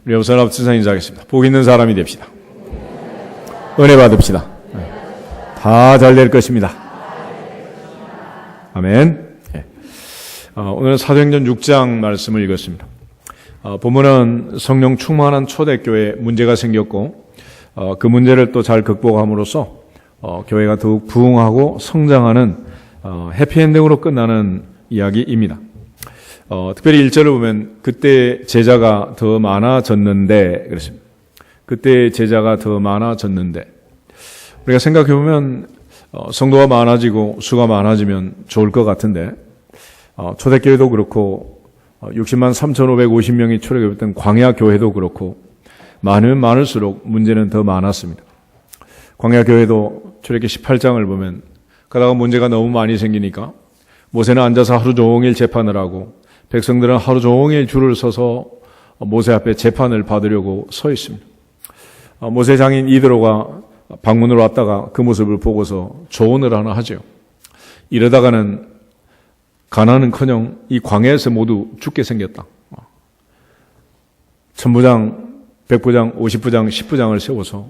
우리 우선 합주사 인사하겠습니다. 복 있는 사람이 됩시다. 은혜 받읍시다. 다 잘 될 것입니다. 아멘. 오늘은 사도행전 6장 말씀을 읽었습니다. 본문은 성령 충만한 초대교회에 문제가 생겼고 그 문제를 또 잘 극복함으로써 교회가 더욱 부흥하고 성장하는 해피엔딩으로 끝나는 이야기입니다. 특별히 1절을 보면 그때 제자가 더 많아졌는데 그랬습니다. 그때 제자가 더 많아졌는데 우리가 생각해보면 성도가 많아지고 수가 많아지면 좋을 것 같은데 초대교회도 그렇고 60만 3,550명이 출애굽했던 광야교회도 그렇고 많으면 많을수록 문제는 더 많았습니다. 광야교회도 출애굽기 18장을 보면 가다가 문제가 너무 많이 생기니까 모세는 앉아서 하루 종일 재판을 하고 백성들은 하루 종일 줄을 서서 모세 앞에 재판을 받으려고 서 있습니다. 모세 장인 이드로가 방문으로 왔다가 그 모습을 보고서 조언을 하나 하죠. 이러다가는 가나안은커녕 이 광야에서 모두 죽게 생겼다. 천부장, 백부장, 50부장, 10부장을 세워서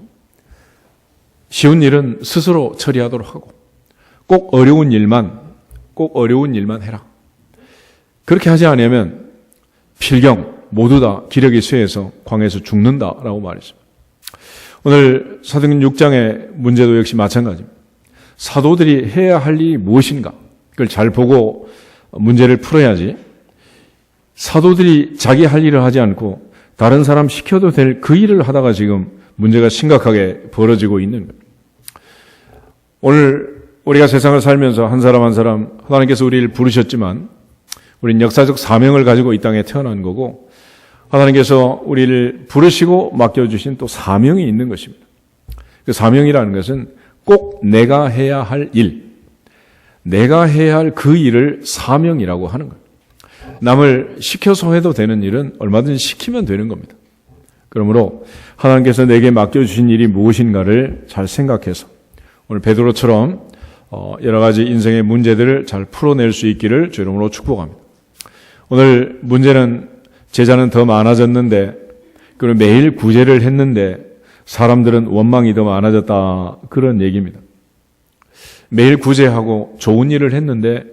쉬운 일은 스스로 처리하도록 하고 꼭 어려운 일만 해라. 그렇게 하지 않으면 필경 모두 다 기력이 쇠해서 광야에서 죽는다라고 말했습니다. 오늘 사도행전 6장의 문제도 역시 마찬가지입니다. 사도들이 해야 할 일이 무엇인가 그걸 잘 보고 문제를 풀어야지 사도들이 자기 할 일을 하지 않고 다른 사람 시켜도 될 그 일을 하다가 지금 문제가 심각하게 벌어지고 있는 겁니다. 오늘 우리가 세상을 살면서 한 사람 한 사람 하나님께서 우리를 부르셨지만 우리는 역사적 사명을 가지고 이 땅에 태어난 거고 하나님께서 우리를 부르시고 맡겨주신 또 사명이 있는 것입니다. 그 사명이라는 것은 꼭 내가 해야 할 일, 내가 해야 할 그 일을 사명이라고 하는 거예요. 남을 시켜서 해도 되는 일은 얼마든지 시키면 되는 겁니다. 그러므로 하나님께서 내게 맡겨주신 일이 무엇인가를 잘 생각해서 오늘 베드로처럼 여러 가지 인생의 문제들을 잘 풀어낼 수 있기를 주 이름으로 축복합니다. 오늘 문제는 제자는 더 많아졌는데 그리고 매일 구제를 했는데 사람들은 원망이 더 많아졌다 그런 얘기입니다. 매일 구제하고 좋은 일을 했는데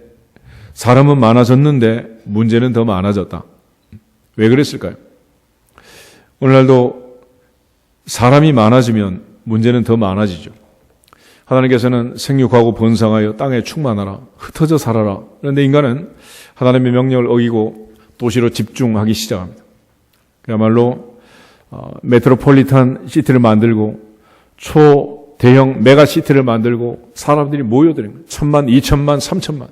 사람은 많아졌는데 문제는 더 많아졌다. 왜 그랬을까요? 오늘날도 사람이 많아지면 문제는 더 많아지죠. 하나님께서는 생육하고 번성하여 땅에 충만하라 흩어져 살아라. 그런데 인간은 하나님의 명령을 어기고 도시로 집중하기 시작합니다. 그야말로 메트로폴리탄 시티를 만들고 초대형 메가시티를 만들고 사람들이 모여드는 거예요. 1,000만, 2,000만, 3,000만.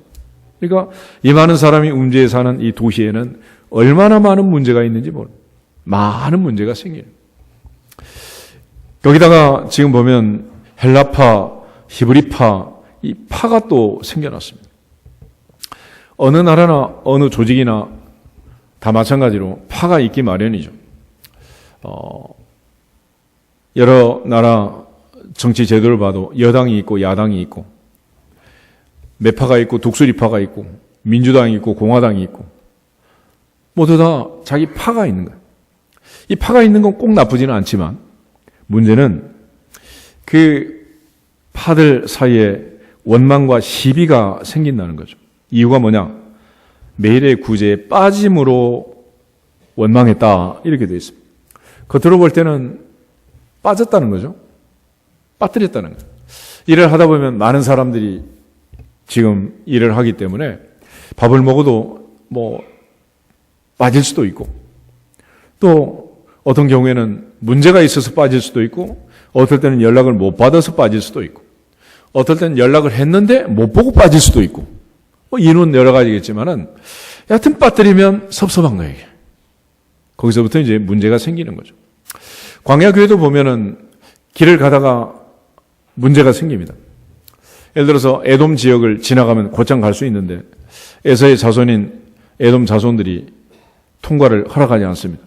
그러니까 이 많은 사람이 움지에 사는 이 도시에는 얼마나 많은 문제가 있는지 모릅니다. 많은 문제가 생기는 거예요. 여기다가 지금 보면 헬라파, 히브리파, 이 파가 또 생겨났습니다. 어느 나라나 어느 조직이나 다 마찬가지로 파가 있기 마련이죠. 여러 나라 정치 제도를 봐도 여당이 있고 야당이 있고 매파가 있고 독수리파가 있고 민주당이 있고 공화당이 있고 모두 다 자기 파가 있는 거예요. 이 파가 있는 건 꼭 나쁘지는 않지만 문제는 그 파들 사이에 원망과 시비가 생긴다는 거죠. 이유가 뭐냐? 매일의 구제에 빠짐으로 원망했다 이렇게 되어 있습니다. 겉으로 볼 때는 빠졌다는 거죠. 빠뜨렸다는 거죠. 일을 하다 보면 많은 사람들이 지금 일을 하기 때문에 밥을 먹어도 빠질 수도 있고 또 어떤 경우에는 문제가 있어서 빠질 수도 있고 어떨 때는 연락을 못 받아서 빠질 수도 있고 어떨 때는 연락을 했는데 못 보고 빠질 수도 있고 이유는 여러 가지겠지만은 여하튼 빠뜨리면 섭섭한 거예요. 거기서부터 이제 문제가 생기는 거죠. 광야교회도 보면은 길을 가다가 문제가 생깁니다. 예를 들어서 에돔 지역을 지나가면 곧장 갈 수 있는데 에서의 자손인 에돔 자손들이 통과를 허락하지 않습니다.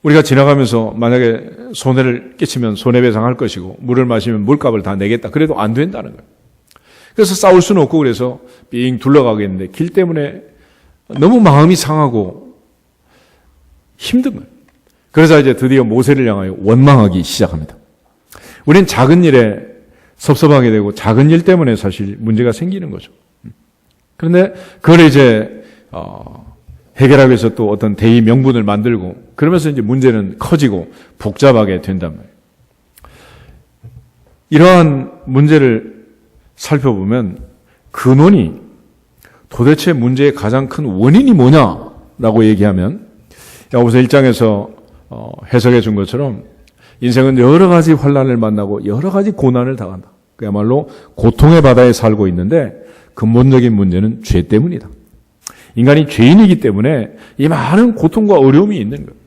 우리가 지나가면서 만약에 손해를 끼치면 손해배상할 것이고 물을 마시면 물값을 다 내겠다. 그래도 안 된다는 거예요. 그래서 싸울 수는 없고 그래서 삥 둘러가겠는데 길 때문에 너무 마음이 상하고 힘든 거예요. 그래서 이제 드디어 모세를 향하여 원망하기 시작합니다. 우리는 작은 일에 섭섭하게 되고 작은 일 때문에 사실 문제가 생기는 거죠. 그런데 그걸 이제 해결하기 위해서 또 어떤 대의 명분을 만들고 그러면서 이제 문제는 커지고 복잡하게 된단 말이에요. 이러한 문제를 살펴보면 근원이 도대체 문제의 가장 큰 원인이 뭐냐라고 얘기하면 야고보서 1장에서 해석해 준 것처럼 인생은 여러 가지 환난을 만나고 여러 가지 고난을 당한다. 그야말로 고통의 바다에 살고 있는데 근본적인 문제는 죄 때문이다. 인간이 죄인이기 때문에 이 많은 고통과 어려움이 있는 거예요.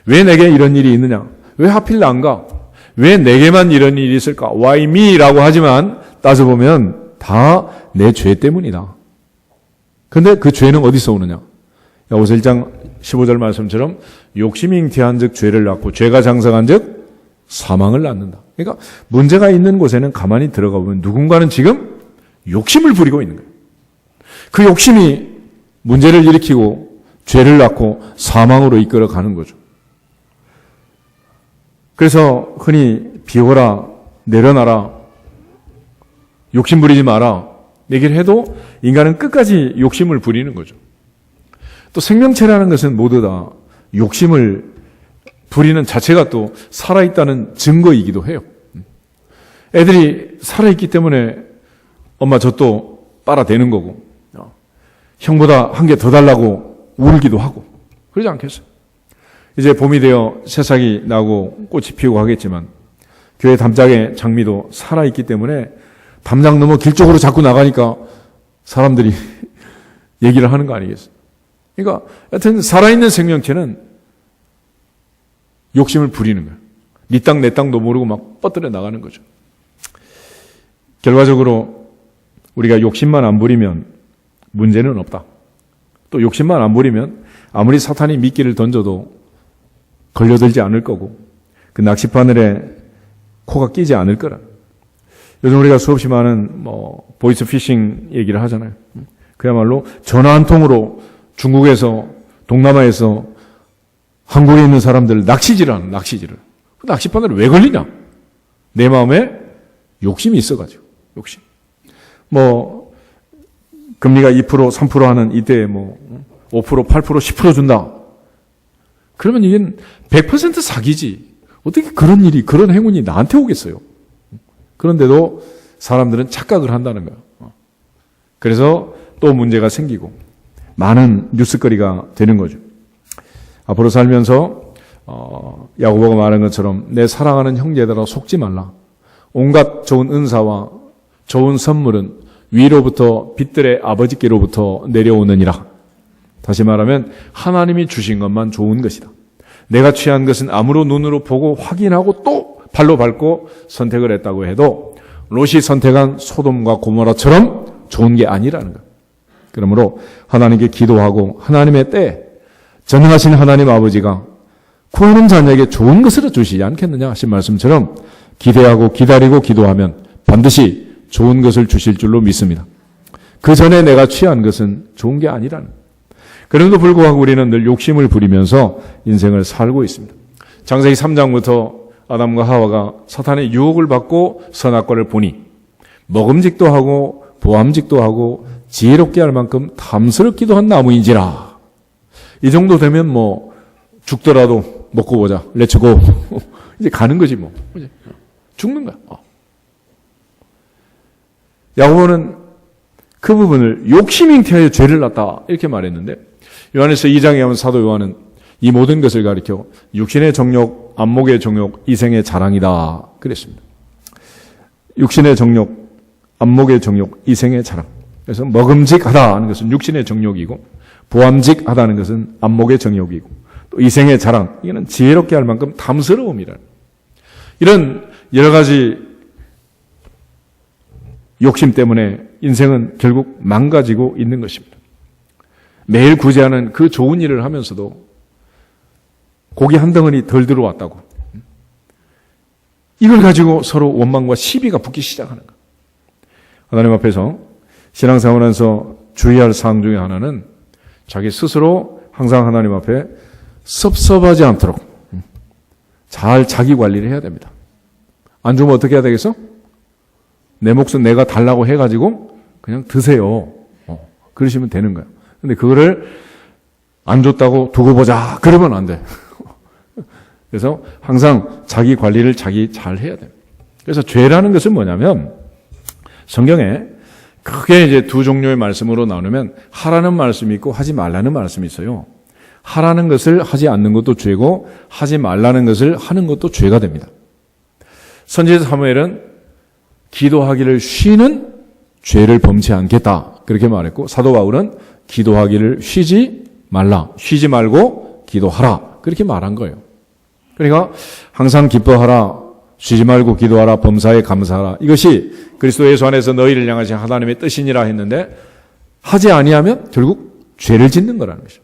왜 내게 이런 일이 있느냐? 왜 하필 난가? 왜 내게만 이런 일이 있을까? Why me? 라고 하지만 따져보면 다 내 죄 때문이다. 근데 그 죄는 어디서 오느냐? 야고보서 1장 15절 말씀처럼 욕심이 잉태한 즉 죄를 낳고 죄가 장성한 즉 사망을 낳는다. 그러니까 문제가 있는 곳에는 가만히 들어가 보면 누군가는 지금 욕심을 부리고 있는 거예요. 그 욕심이 문제를 일으키고 죄를 낳고 사망으로 이끌어가는 거죠. 그래서 흔히 비워라, 내려놔라, 욕심 부리지 마라 얘기를 해도 인간은 끝까지 욕심을 부리는 거죠. 또 생명체라는 것은 모두 다 욕심을 부리는 자체가 또 살아있다는 증거이기도 해요. 애들이 살아있기 때문에 엄마 젖도 빨아대는 거고 형보다 한 개 더 달라고 울기도 하고 그러지 않겠어요? 이제 봄이 되어 새싹이 나고 꽃이 피우고 하겠지만 교회 담장의 장미도 살아있기 때문에 담장 넘어 길 쪽으로 자꾸 나가니까 사람들이 얘기를 하는 거 아니겠어요? 그러니까 하여튼 살아있는 생명체는 욕심을 부리는 거예요. 네 땅 내 땅도 모르고 막 뻗들어 나가는 거죠. 결과적으로 우리가 욕심만 안 부리면 문제는 없다. 또 욕심만 안 부리면 아무리 사탄이 미끼를 던져도 걸려들지 않을 거고 그 낚시바늘에 코가 끼지 않을 거라. 요즘 우리가 수없이 많은 보이스 피싱 얘기를 하잖아요. 그야말로 전화 한 통으로 중국에서 동남아에서 한국에 있는 사람들 낚시질을 하는 낚시질을. 그 낚시바늘에 왜 걸리냐? 내 마음에 욕심이 있어가지고 욕심. 금리가 2% 3% 하는 이때 5% 8% 10% 준다. 그러면 이게 100% 사기지. 어떻게 그런 일이 그런 행운이 나한테 오겠어요? 그런데도 사람들은 착각을 한다는 거예요. 그래서 또 문제가 생기고 많은 뉴스거리가 되는 거죠. 앞으로 살면서 야고보가 말한 것처럼 내 사랑하는 형제들아 속지 말라. 온갖 좋은 은사와 좋은 선물은 위로부터 빛들의 아버지께로부터 내려오느니라. 다시 말하면 하나님이 주신 것만 좋은 것이다. 내가 취한 것은 아무로 눈으로 보고 확인하고 또 발로 밟고 선택을 했다고 해도 롯이 선택한 소돔과 고모라처럼 좋은 게 아니라는 것. 그러므로 하나님께 기도하고 하나님의 때에 전능하신 하나님 아버지가 구하는 자녀에게 좋은 것을 주시지 않겠느냐 하신 말씀처럼 기대하고 기다리고 기도하면 반드시 좋은 것을 주실 줄로 믿습니다. 그 전에 내가 취한 것은 좋은 게 아니라는 것. 그럼에도 불구하고 우리는 늘 욕심을 부리면서 인생을 살고 있습니다. 창세기 3장부터 아담과 하와가 사탄의 유혹을 받고 선악과를 보니 먹음직도 하고 보암직도 하고 지혜롭게 할 만큼 탐스럽기도 한 나무인지라. 이 정도 되면 죽더라도 먹고 보자. 렛츠고. 이제 가는 거지 이제 죽는 거야. 야고보는 그 부분을 욕심이 잉태하여 죄를 낳았다 이렇게 말했는데 요한에서 2장에 하면 사도 요한은 이 모든 것을 가리켜 육신의 정욕, 안목의 정욕, 이생의 자랑이다 그랬습니다. 육신의 정욕, 안목의 정욕, 이생의 자랑. 그래서 먹음직하다는 것은 육신의 정욕이고 보암직하다는 것은 안목의 정욕이고 또 이생의 자랑, 이거는 지혜롭게 할 만큼 탐스러움이라는 이런 여러 가지 욕심 때문에 인생은 결국 망가지고 있는 것입니다. 매일 구제하는 그 좋은 일을 하면서도 고기 한 덩어리 덜 들어왔다고. 이걸 가지고 서로 원망과 시비가 붙기 시작하는 거예요. 하나님 앞에서 신앙생활에서 주의할 사항 중에 하나는 자기 스스로 항상 하나님 앞에 섭섭하지 않도록 잘 자기 관리를 해야 됩니다. 안 주면 어떻게 해야 되겠어? 내 몫은 내가 달라고 해가지고 그냥 드세요. 그러시면 되는 거예요. 근데 그거를 안 줬다고 두고 보자. 그러면 안 돼. 그래서 항상 자기 관리를 자기 잘 해야 돼요. 그래서 죄라는 것은 뭐냐면 성경에 크게 이제 두 종류의 말씀으로 나누면 하라는 말씀이 있고 하지 말라는 말씀이 있어요. 하라는 것을 하지 않는 것도 죄고 하지 말라는 것을 하는 것도 죄가 됩니다. 선지자 사무엘은 기도하기를 쉬는 죄를 범치 않겠다 그렇게 말했고 사도 바울은 기도하기를 쉬지 말라. 쉬지 말고 기도하라. 그렇게 말한 거예요. 그러니까 항상 기뻐하라. 쉬지 말고 기도하라. 범사에 감사하라. 이것이 그리스도 예수 안에서 너희를 향하신 하나님의 뜻이니라 했는데 하지 아니하면 결국 죄를 짓는 거라는 것이죠.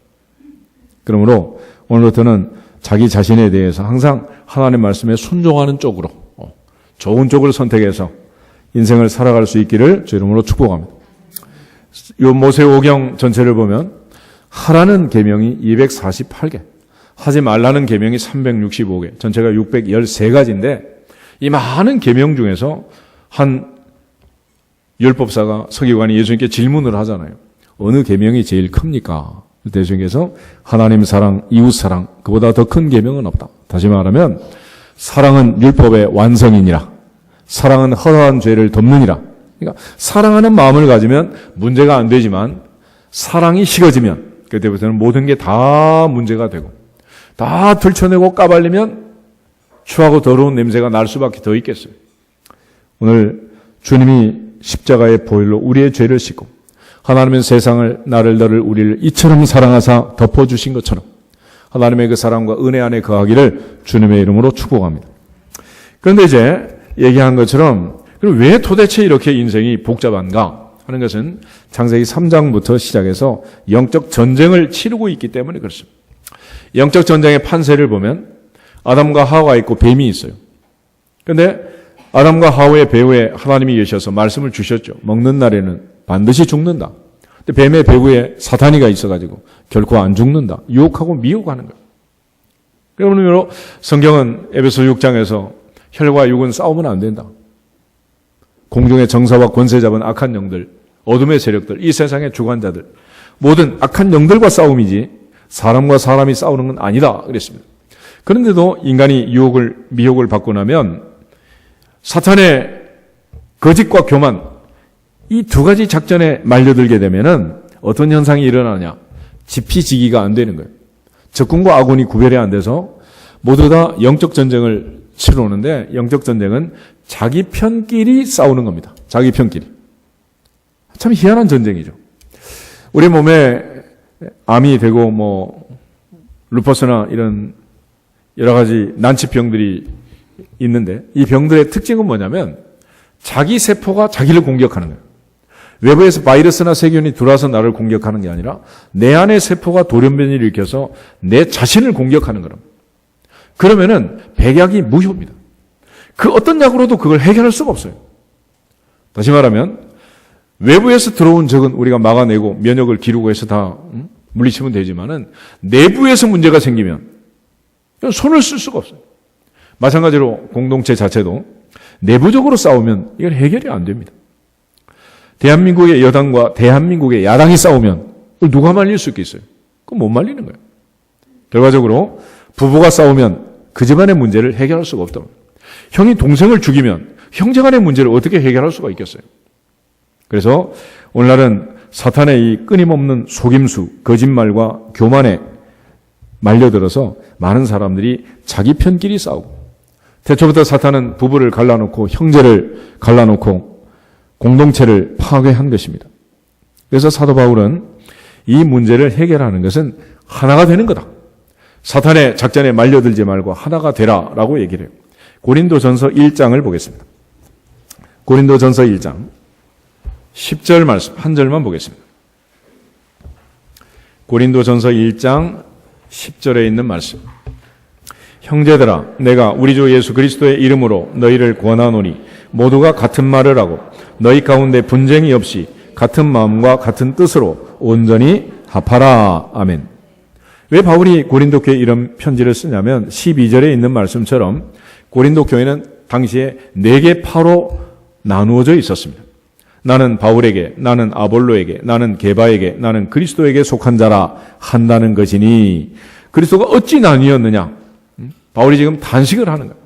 그러므로 오늘부터는 자기 자신에 대해서 항상 하나님의 말씀에 순종하는 쪽으로 좋은 쪽을 선택해서 인생을 살아갈 수 있기를 주 이름으로 축복합니다. 이 모세오경 전체를 보면 하라는 계명이 248개, 하지 말라는 계명이 365개, 전체가 613가지인데 이 많은 계명 중에서 한 율법사가 서기관이 예수님께 질문을 하잖아요. 어느 계명이 제일 큽니까? 예수님께서 하나님 사랑, 이웃 사랑, 그보다 더 큰 계명은 없다. 다시 말하면 사랑은 율법의 완성이니라. 사랑은 허다한 죄를 덮느니라. 그러니까 사랑하는 마음을 가지면 문제가 안 되지만 사랑이 식어지면 그때부터는 모든 게 다 문제가 되고 다 들춰내고 까발리면 추하고 더러운 냄새가 날 수밖에 더 있겠어요. 오늘 주님이 십자가의 보혈로 우리의 죄를 씻고 하나님은 세상을 나를 너를 우리를 이처럼 사랑하사 덮어주신 것처럼 하나님의 그 사랑과 은혜 안에 거하기를 주님의 이름으로 축복합니다. 그런데 이제 얘기한 것처럼 그럼 왜 도대체 이렇게 인생이 복잡한가 하는 것은 창세기 3장부터 시작해서 영적 전쟁을 치르고 있기 때문에 그렇습니다. 영적 전쟁의 판세를 보면 아담과 하와가 있고 뱀이 있어요. 그런데 아담과 하와의 배후에 하나님이 계셔서 말씀을 주셨죠. 먹는 날에는 반드시 죽는다. 근데 뱀의 배후에 사탄이가 있어가지고 결코 안 죽는다. 유혹하고 미혹하는 거예요. 그러므로 성경은 에베소 6장에서 혈과 육은 싸우면 안 된다. 공중의 정사와 권세 잡은 악한 영들, 어둠의 세력들, 이 세상의 주관자들, 모든 악한 영들과 싸움이지 사람과 사람이 싸우는 건 아니다 그랬습니다. 그런데도 인간이 미혹을 받고 나면 사탄의 거짓과 교만, 이 두 가지 작전에 말려들게 되면은 어떤 현상이 일어나냐? 지피지기가 안 되는 거예요. 적군과 아군이 구별이 안 돼서 모두 다 영적 전쟁을 치러오는데 영적 전쟁은 자기 편끼리 싸우는 겁니다. 자기 편끼리. 참 희한한 전쟁이죠. 우리 몸에 암이 되고 루퍼스나 이런 여러 가지 난치병들이 있는데 이 병들의 특징은 뭐냐면 자기 세포가 자기를 공격하는 거예요. 외부에서 바이러스나 세균이 들어와서 나를 공격하는 게 아니라 내 안의 세포가 돌연변이를 일으켜서 내 자신을 공격하는 거랍니다. 그러면은 백약이 무효입니다. 그 어떤 약으로도 그걸 해결할 수가 없어요. 다시 말하면 외부에서 들어온 적은 우리가 막아내고 면역을 기르고 해서 다 물리치면 되지만은 내부에서 문제가 생기면 손을 쓸 수가 없어요. 마찬가지로 공동체 자체도 내부적으로 싸우면 이건 해결이 안 됩니다. 대한민국의 여당과 대한민국의 야당이 싸우면 누가 말릴 수 있겠어요? 그건 못 말리는 거예요. 결과적으로 부부가 싸우면 그 집안의 문제를 해결할 수가 없다. 형이 동생을 죽이면 형제간의 문제를 어떻게 해결할 수가 있겠어요? 그래서 오늘날은 사탄의 이 끊임없는 속임수, 거짓말과 교만에 말려들어서 많은 사람들이 자기 편끼리 싸우고 태초부터 사탄은 부부를 갈라놓고 형제를 갈라놓고 공동체를 파괴한 것입니다. 그래서 사도 바울은 이 문제를 해결하는 것은 하나가 되는 거다. 사탄의 작전에 말려들지 말고 하나가 되라라고 얘기를 해요. 고린도전서 1장을 보겠습니다. 고린도전서 1장 10절 말씀 한 절만 보겠습니다. 고린도전서 1장 10절에 있는 말씀. 형제들아 내가 우리 주 예수 그리스도의 이름으로 너희를 권하노니 모두가 같은 말을 하고 너희 가운데 분쟁이 없이 같은 마음과 같은 뜻으로 온전히 합하라. 아멘. 왜 바울이 고린도 교회에 이런 편지를 쓰냐면 12절에 있는 말씀처럼 고린도 교회는 당시에 4개 파로 나누어져 있었습니다. 나는 바울에게, 나는 아볼로에게, 나는 게바에게, 나는 그리스도에게 속한 자라 한다는 것이니 그리스도가 어찌 나뉘었느냐? 바울이 지금 단식을 하는 거예요.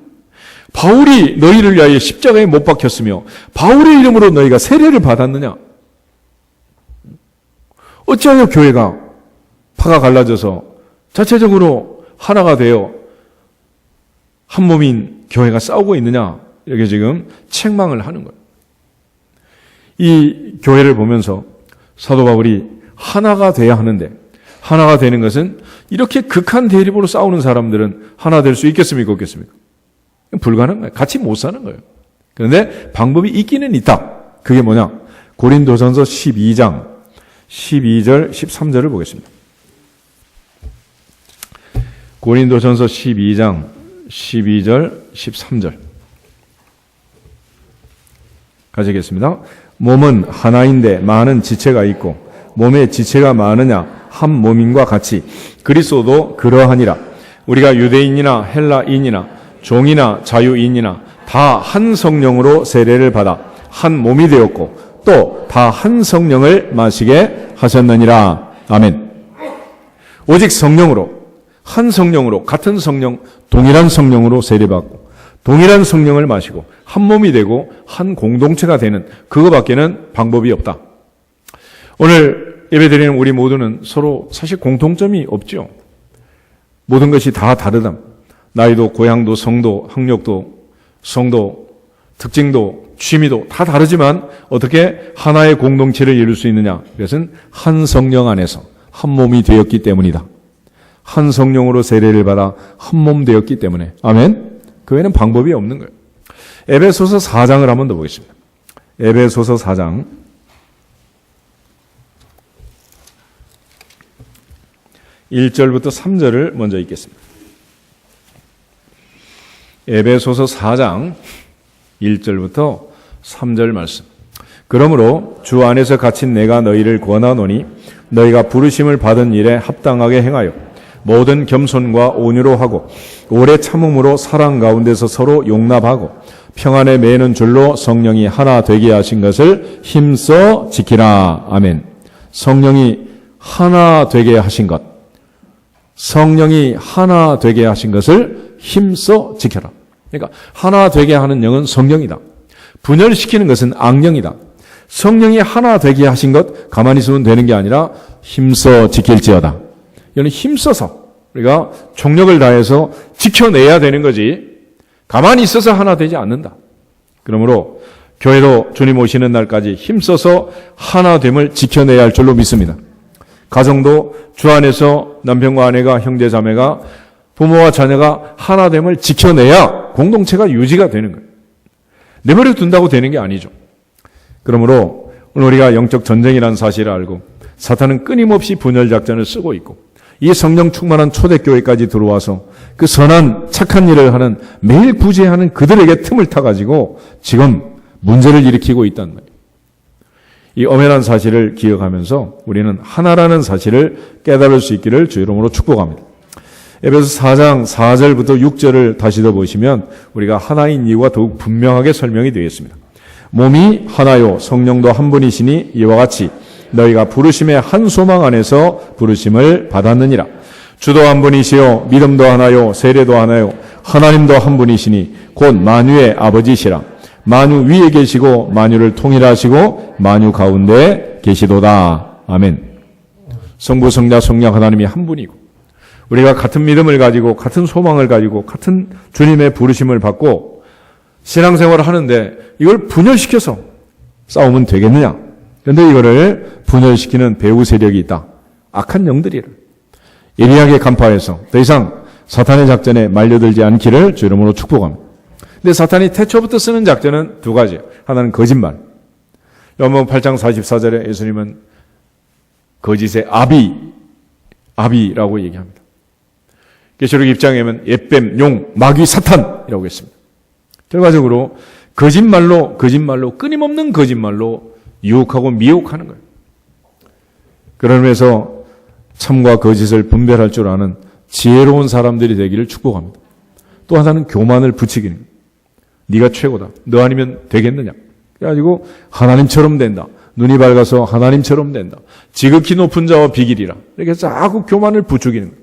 바울이 너희를 위하여 십자가에 못 박혔으며 바울의 이름으로 너희가 세례를 받았느냐? 어찌하여 교회가 파가 갈라져서 자체적으로 하나가 되어 한 몸인 교회가 싸우고 있느냐? 이렇게 지금 책망을 하는 거예요. 이 교회를 보면서 사도 바울이 하나가 돼야 하는데 하나가 되는 것은 이렇게 극한 대립으로 싸우는 사람들은 하나 될 수 있겠습니까? 없겠습니까? 불가능한 거예요. 같이 못 사는 거예요. 그런데 방법이 있기는 있다. 그게 뭐냐? 고린도전서 12장 12절 13절을 보겠습니다. 고린도전서 12장 12절 13절 가지겠습니다. 몸은 하나인데 많은 지체가 있고 몸에 지체가 많으냐 한 몸인과 같이 그리스도도 그러하니라. 우리가 유대인이나 헬라인이나 종이나 자유인이나 다 한 성령으로 세례를 받아 한 몸이 되었고 또 다 한 성령을 마시게 하셨느니라. 아멘. 오직 성령으로 한 성령으로 같은 성령 동일한 성령으로 세례받고 동일한 성령을 마시고 한 몸이 되고 한 공동체가 되는 그거밖에는 방법이 없다. 오늘 예배드리는 우리 모두는 서로 사실 공통점이 없죠. 모든 것이 다 다르다. 나이도 고향도 성도 학력도 성도 특징도 취미도 다 다르지만 어떻게 하나의 공동체를 이룰 수 있느냐? 그것은 한 성령 안에서 한 몸이 되었기 때문이다. 한 성령으로 세례를 받아 한 몸 되었기 때문에. 아멘. 그 외에는 방법이 없는 거예요. 에베소서 4장을 한 번 더 보겠습니다. 에베소서 4장 1절부터 3절을 먼저 읽겠습니다. 에베소서 4장 1절부터 3절 말씀. 그러므로 주 안에서 갇힌 내가 너희를 권하노니 너희가 부르심을 받은 일에 합당하게 행하여 모든 겸손과 온유로 하고 오래 참음으로 사랑 가운데서 서로 용납하고 평안에 매는 줄로 성령이 하나 되게 하신 것을 힘써 지키라. 아멘. 성령이 하나 되게 하신 것. 성령이 하나 되게 하신 것을 힘써 지켜라. 그러니까 하나 되게 하는 영은 성령이다. 분열시키는 것은 악령이다. 성령이 하나 되게 하신 것 가만히 있으면 되는 게 아니라 힘써 지킬지어다. 이거는 힘써서 우리가 총력을 다해서 지켜내야 되는 거지 가만히 있어서 하나 되지 않는다. 그러므로 교회도 주님 오시는 날까지 힘써서 하나됨을 지켜내야 할 줄로 믿습니다. 가정도 주 안에서 남편과 아내가 형제 자매가 부모와 자녀가 하나됨을 지켜내야 공동체가 유지가 되는 거예요. 내버려 둔다고 되는 게 아니죠. 그러므로 오늘 우리가 영적 전쟁이라는 사실을 알고 사탄은 끊임없이 분열 작전을 쓰고 있고 이 성령 충만한 초대교회까지 들어와서 그 선한 착한 일을 하는 매일 구제하는 그들에게 틈을 타가지고 지금 문제를 일으키고 있다는 거예요. 이 엄연한 사실을 기억하면서 우리는 하나라는 사실을 깨달을 수 있기를 주 이름으로 축복합니다. 에베소 4장 4절부터 6절을 다시 더 보시면 우리가 하나인 이유가 더욱 분명하게 설명이 되어 있습니다. 몸이 하나요 성령도 한 분이시니 이와 같이 너희가 부르심의 한 소망 안에서 부르심을 받았느니라. 주도 한 분이시요 믿음도 하나요 세례도 하나요 하나님도 한 분이시니 곧 만유의 아버지시라. 만유 위에 계시고 만유를 통일하시고 만유 가운데 계시도다. 아멘. 성부 성자 성령 하나님이 한 분이고 우리가 같은 믿음을 가지고 같은 소망을 가지고 같은 주님의 부르심을 받고 신앙생활을 하는데 이걸 분열시켜서 싸우면 되겠느냐? 그런데 이거를 분열시키는 배후 세력이 있다. 악한 영들이를 예리하게 간파해서 더 이상 사탄의 작전에 말려들지 않기를 주 이름으로 축복합니다. 근데 사탄이 태초부터 쓰는 작전은 두 가지예요. 하나는 거짓말. 요한복음 8장 44절에 예수님은 거짓의 아비라고 얘기합니다. 계시록 입장에 보면 옛뱀, 용, 마귀, 사탄이라고 했습니다. 결과적으로 거짓말로 끊임없는 거짓말로 유혹하고 미혹하는 거예요. 그런 의미에서 참과 거짓을 분별할 줄 아는 지혜로운 사람들이 되기를 축복합니다. 또 하나는 교만을 부추기는, 네가 최고다, 너 아니면 되겠느냐, 그래가지고 하나님처럼 된다, 눈이 밝아서 하나님처럼 된다, 지극히 높은 자와 비길이라, 이렇게 자꾸 교만을 부추기는 거예요.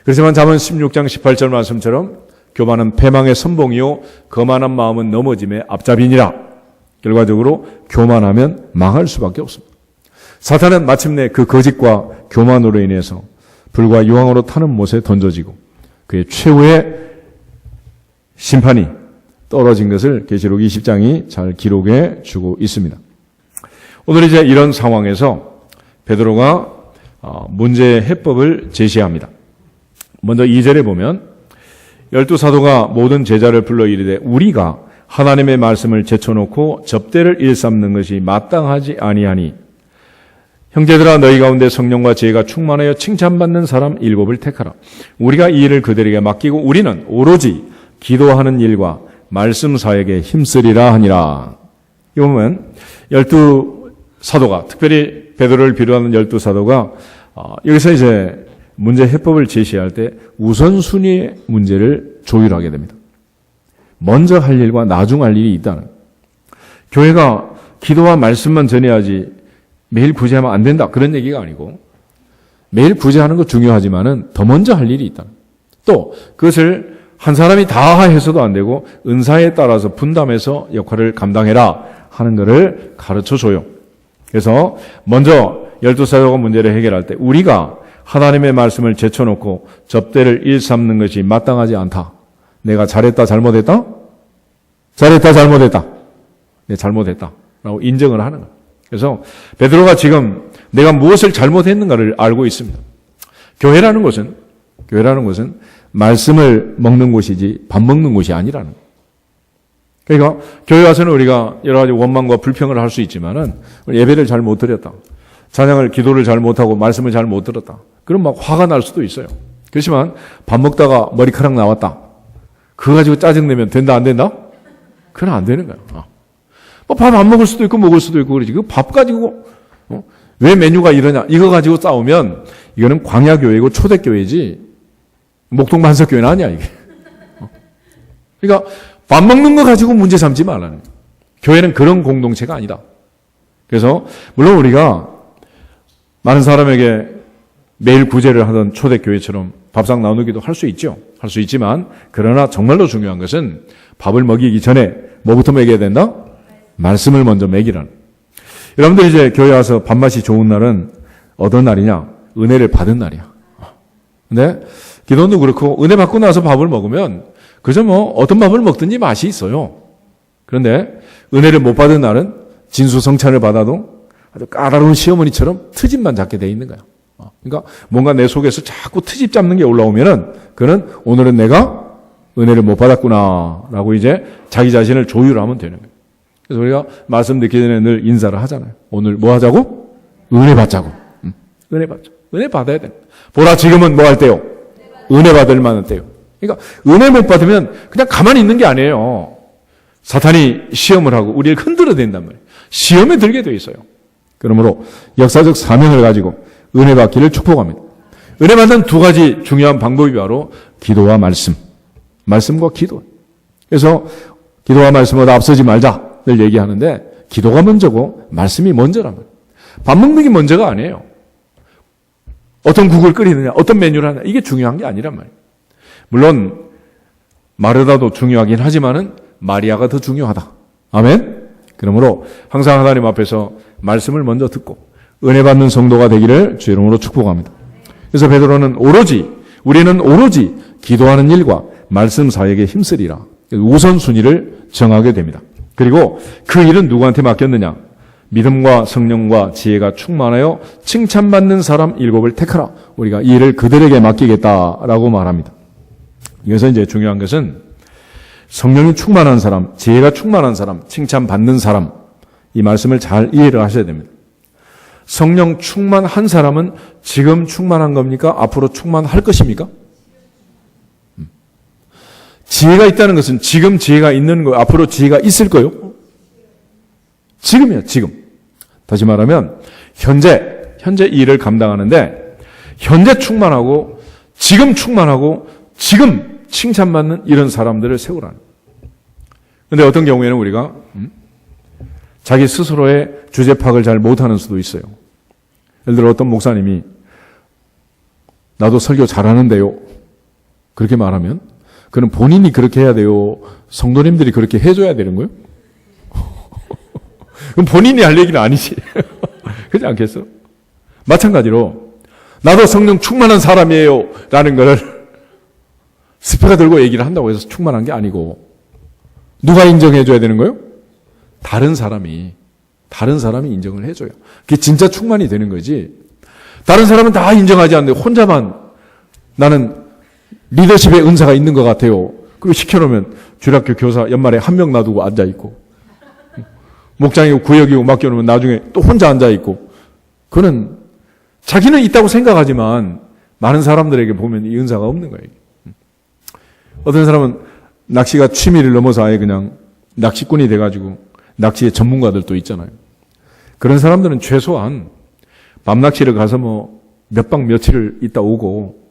그렇지만 잠언 16장 18절 말씀처럼 교만은 패망의 선봉이요 거만한 마음은 넘어짐의 앞잡이니라. 결과적으로 교만하면 망할 수밖에 없습니다. 사탄은 마침내 그 거짓과 교만으로 인해서 불과 유황으로 타는 못에 던져지고 그의 최후의 심판이 떨어진 것을 계시록 20장이 잘 기록해 주고 있습니다. 오늘 이제 이런 상황에서 베드로가 문제의 해법을 제시합니다. 먼저 2절에 보면 12사도가 모든 제자를 불러 이르되 우리가 하나님의 말씀을 제쳐놓고 접대를 일삼는 것이 마땅하지 아니하니 형제들아 너희 가운데 성령과 지혜가 충만하여 칭찬받는 사람 7을 택하라. 우리가 이 일을 그들에게 맡기고 우리는 오로지 기도하는 일과 말씀 사역에 힘쓰리라 하니라. 이 보면 12사도가 특별히 베드로를 비롯하는 12사도가 여기서 이제 문제 해법을 제시할 때 우선순위의 문제를 조율하게 됩니다. 먼저 할 일과 나중 할 일이 있다는. 교회가 기도와 말씀만 전해야지 매일 구제하면 안 된다, 그런 얘기가 아니고 매일 구제하는 거 중요하지만은 더 먼저 할 일이 있다. 또 그것을 한 사람이 다 해서도 안 되고 은사에 따라서 분담해서 역할을 감당해라 하는 것을 가르쳐줘요. 그래서 먼저 12사도가 문제를 해결할 때 우리가 하나님의 말씀을 제쳐놓고 접대를 일삼는 것이 마땅하지 않다. 내가 잘했다 잘못했다? 잘했다 잘못했다. 네, 잘못했다 라고 인정을 하는 거예요. 그래서 베드로가 지금 내가 무엇을 잘못했는가를 알고 있습니다. 교회라는 것은 말씀을 먹는 곳이지 밥 먹는 곳이 아니라는 거예요. 그러니까 교회 와서는 우리가 여러 가지 원망과 불평을 할 수 있지만은 예배를 잘 못 드렸다, 찬양을 기도를 잘 못하고 말씀을 잘 못 들었다, 그럼 막 화가 날 수도 있어요. 그렇지만 밥 먹다가 머리카락 나왔다, 그거 가지고 짜증내면 된다 안 된다? 그건 안 되는 거예요. 밥 안 먹을 수도 있고 먹을 수도 있고 그러지. 그 밥 가지고 왜 메뉴가 이러냐, 이거 가지고 싸우면 이거는 광야교회고 초대교회지 목동반석교회는 아니야 이게. 그러니까 밥 먹는 거 가지고 문제 삼지 말라는 거예요. 교회는 그런 공동체가 아니다. 그래서 물론 우리가 많은 사람에게 매일 구제를 하던 초대교회처럼 밥상 나누기도 할 수 있죠. 할 수 있지만 그러나 정말로 중요한 것은 밥을 먹이기 전에 뭐부터 먹여야 된다? 말씀을 먼저 먹이라는. 여러분들 이제 교회 와서 밥맛이 좋은 날은 어떤 날이냐? 은혜를 받은 날이야. 근데 기도도 그렇고 은혜 받고 나서 밥을 먹으면 그저 어떤 밥을 먹든지 맛이 있어요. 그런데 은혜를 못 받은 날은 진수성찬을 받아도 아주 까다로운 시어머니처럼 트집만 잡게 돼 있는 거야. 그러니까 뭔가 내 속에서 자꾸 트집 잡는 게 올라오면은 그는 오늘은 내가 은혜를 못 받았구나라고 이제 자기 자신을 조율하면 되는 거예요. 그래서 우리가 말씀 듣기 전에 늘 인사를 하잖아요. 오늘 뭐 하자고? 은혜 받자고. 은혜 받자. 은혜 받아야 돼. 보라 지금은 뭐 할 때요? 은혜 받을 만한 때요. 그러니까 은혜 못 받으면 그냥 가만히 있는 게 아니에요. 사탄이 시험을 하고 우리를 흔들어 댄단 말이에요. 시험에 들게 돼 있어요. 그러므로 역사적 사명을 가지고 은혜 받기를 축복합니다. 은혜 받는 두 가지 중요한 방법이 바로 기도와 말씀. 말씀과 기도. 그래서 기도와 말씀보다 앞서지 말자 늘 얘기하는데 기도가 먼저고 말씀이 먼저란 말이에요. 밥 먹는 게 먼저가 아니에요. 어떤 국을 끓이느냐, 어떤 메뉴를 하느냐, 이게 중요한 게 아니란 말이에요. 물론 마르다도 중요하긴 하지만은 마리아가 더 중요하다. 아멘? 그러므로 항상 하나님 앞에서 말씀을 먼저 듣고 은혜 받는 성도가 되기를 주의 이름으로 축복합니다. 그래서 베드로는 우리는 오로지 기도하는 일과 말씀 사역에 힘쓰리라. 우선순위를 정하게 됩니다. 그리고 그 일은 누구한테 맡겼느냐? 믿음과 성령과 지혜가 충만하여 칭찬받는 사람 7을 택하라. 우리가 이 일을 그들에게 맡기겠다라고 말합니다. 여기서 이제 중요한 것은 성령이 충만한 사람, 지혜가 충만한 사람, 칭찬받는 사람, 이 말씀을 잘 이해를 하셔야 됩니다. 성령 충만한 사람은 지금 충만한 겁니까? 앞으로 충만할 것입니까? 지혜가 있다는 것은 지금 지혜가 있는 거예요? 앞으로 지혜가 있을 거예요? 지금이요, 지금. 다시 말하면 현재 이 일을 감당하는데 현재 충만하고 지금 충만하고 지금 칭찬받는 이런 사람들을 세우라는. 그런데 어떤 경우에는 우리가 자기 스스로의 주제 파악을 잘 못하는 수도 있어요. 예를 들어 어떤 목사님이 나도 설교 잘하는데요. 그렇게 말하면 그는 본인이 그렇게 해야 돼요? 성도님들이 그렇게 해줘야 되는 거예요? 그럼 본인이 할 얘기는 아니지. 그렇지 않겠어? 마찬가지로 나도 성령 충만한 사람이에요 라는 거를 스피커 들고 얘기를 한다고 해서 충만한 게 아니고 누가 인정해줘야 되는 거예요? 다른 사람이 인정을 해줘요. 그게 진짜 충만이 되는 거지. 다른 사람은 다 인정하지 않는데 혼자만 나는 리더십의 은사가 있는 것 같아요. 그리고 시켜놓으면 주일학교 교사 연말에 한 명 놔두고 앉아있고 목장이고 구역이고 맡겨놓으면 나중에 또 혼자 앉아있고 그는 자기는 있다고 생각하지만 많은 사람들에게 보면 이 은사가 없는 거예요. 어떤 사람은 낚시가 취미를 넘어서 아예 그냥 낚시꾼이 돼가지고 낚시의 전문가들도 있잖아요. 그런 사람들은 최소한 밤낚시를 가서 뭐 몇 박 며칠을 있다 오고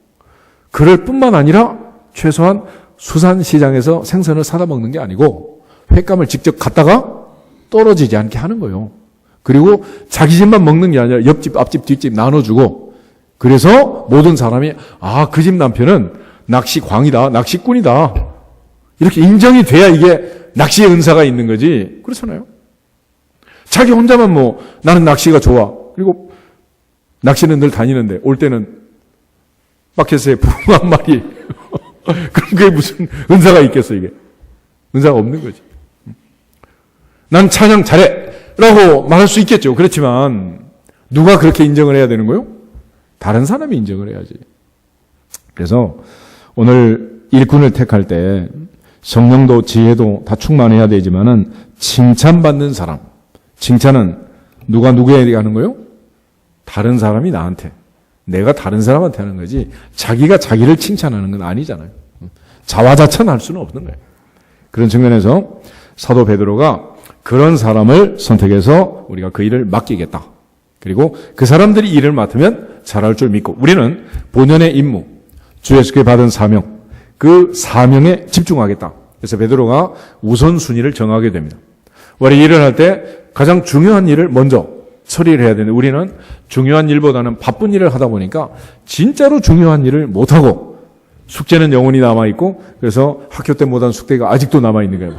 그럴 뿐만 아니라 최소한 수산시장에서 생선을 사다 먹는 게 아니고 횟감을 직접 갖다가 떨어지지 않게 하는 거예요. 그리고 자기 집만 먹는 게 아니라 옆집, 앞집, 뒷집 나눠주고 그래서 모든 사람이 그 집 남편은 낚시광이다, 낚시꾼이다 이렇게 인정이 돼야 이게 낚시의 은사가 있는 거지. 그렇잖아요. 자기 혼자만 뭐 나는 낚시가 좋아. 그리고 낚시는 늘 다니는데 올 때는 마켓에 붕어 한 마리. 그럼 그게 무슨 은사가 있겠어 이게. 은사가 없는 거지. 난 찬양 잘해 라고 말할 수 있겠죠. 그렇지만 누가 그렇게 인정을 해야 되는 거예요? 다른 사람이 인정을 해야지. 그래서 오늘 일꾼을 택할 때 성령도 지혜도 다 충만해야 되지만은 칭찬받는 사람. 칭찬은 누가 누구에게 하는 거예요? 다른 사람이 나한테. 내가 다른 사람한테 하는 거지 자기가 자기를 칭찬하는 건 아니잖아요. 자화자찬할 수는 없는 거예요. 그런 측면에서 사도 베드로가 그런 사람을 선택해서 우리가 그 일을 맡기겠다. 그리고 그 사람들이 일을 맡으면 잘할 줄 믿고 우리는 본연의 임무, 주 예수께 받은 사명, 그 사명에 집중하겠다. 그래서 베드로가 우선순위를 정하게 됩니다. 원래 일을 할 때 가장 중요한 일을 먼저 처리를 해야 되는데 우리는 중요한 일보다는 바쁜 일을 하다 보니까 진짜로 중요한 일을 못하고 숙제는 영원히 남아있고 그래서 학교 때 못한 숙제가 아직도 남아있는 거예요.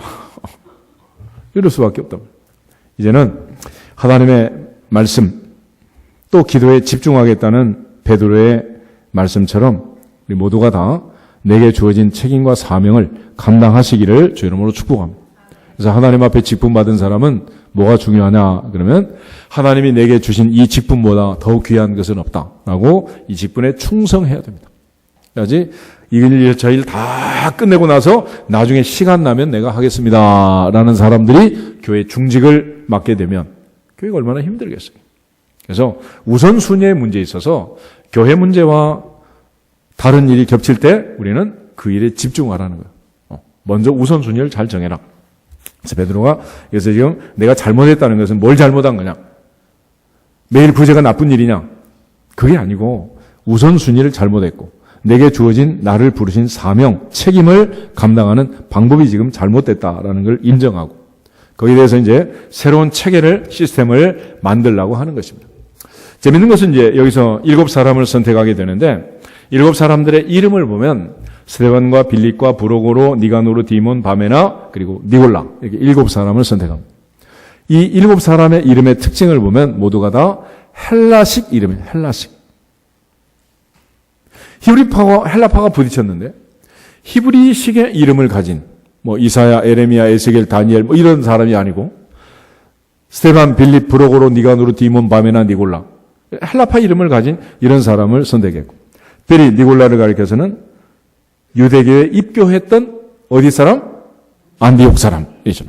이럴 수밖에 없다. 이제는 하나님의 말씀 또 기도에 집중하겠다는 베드로의 말씀처럼 우리 모두가 다 내게 주어진 책임과 사명을 감당하시기를 주 이름으로 축복합니다. 그래서 하나님 앞에 직분받은 사람은 뭐가 중요하냐 그러면 하나님이 내게 주신 이 직분보다 더 귀한 것은 없다라고 이 직분에 충성해야 됩니다. 그래야지 저 일 다 끝내고 나서 나중에 시간 나면 내가 하겠습니다라는 사람들이 교회 중직을 맡게 되면 교회가 얼마나 힘들겠어요. 그래서 우선순위의 문제에 있어서 교회 문제와 다른 일이 겹칠 때 우리는 그 일에 집중하라는 거예요. 먼저 우선순위를 잘 정해라. 그래서 베드로가 그래서 지금 내가 잘못했다는 것은 뭘 잘못한 거냐? 매일 구제가 나쁜 일이냐? 그게 아니고 우선순위를 잘못했고 내게 주어진 나를 부르신 사명, 책임을 감당하는 방법이 지금 잘못됐다라는 걸 인정하고 거기에 대해서 이제 새로운 체계를 시스템을 만들려고 하는 것입니다. 재밌는 것은 이제 여기서 7사람을 선택하게 되는데 7사람들의 이름을 보면 스데반과 빌립과 브로고로, 니가노르, 디몬, 바메나 그리고 니골라 이렇게 7사람을 선택합니다. 이 7사람의 이름의 특징을 보면 모두가 다 헬라식 이름이에요. 헬라식. 히브리파와 헬라파가 부딪혔는데 히브리식의 이름을 가진 뭐 이사야, 에레미야, 에스겔, 다니엘 뭐 이런 사람이 아니고 스데반, 빌립, 브로고로, 니가노르, 디몬, 바메나, 니골라 헬라파 이름을 가진 이런 사람을 선택했고 특별히 니골라를 가리켜서는 유대교에 입교했던 어디 사람? 안디옥 사람이죠.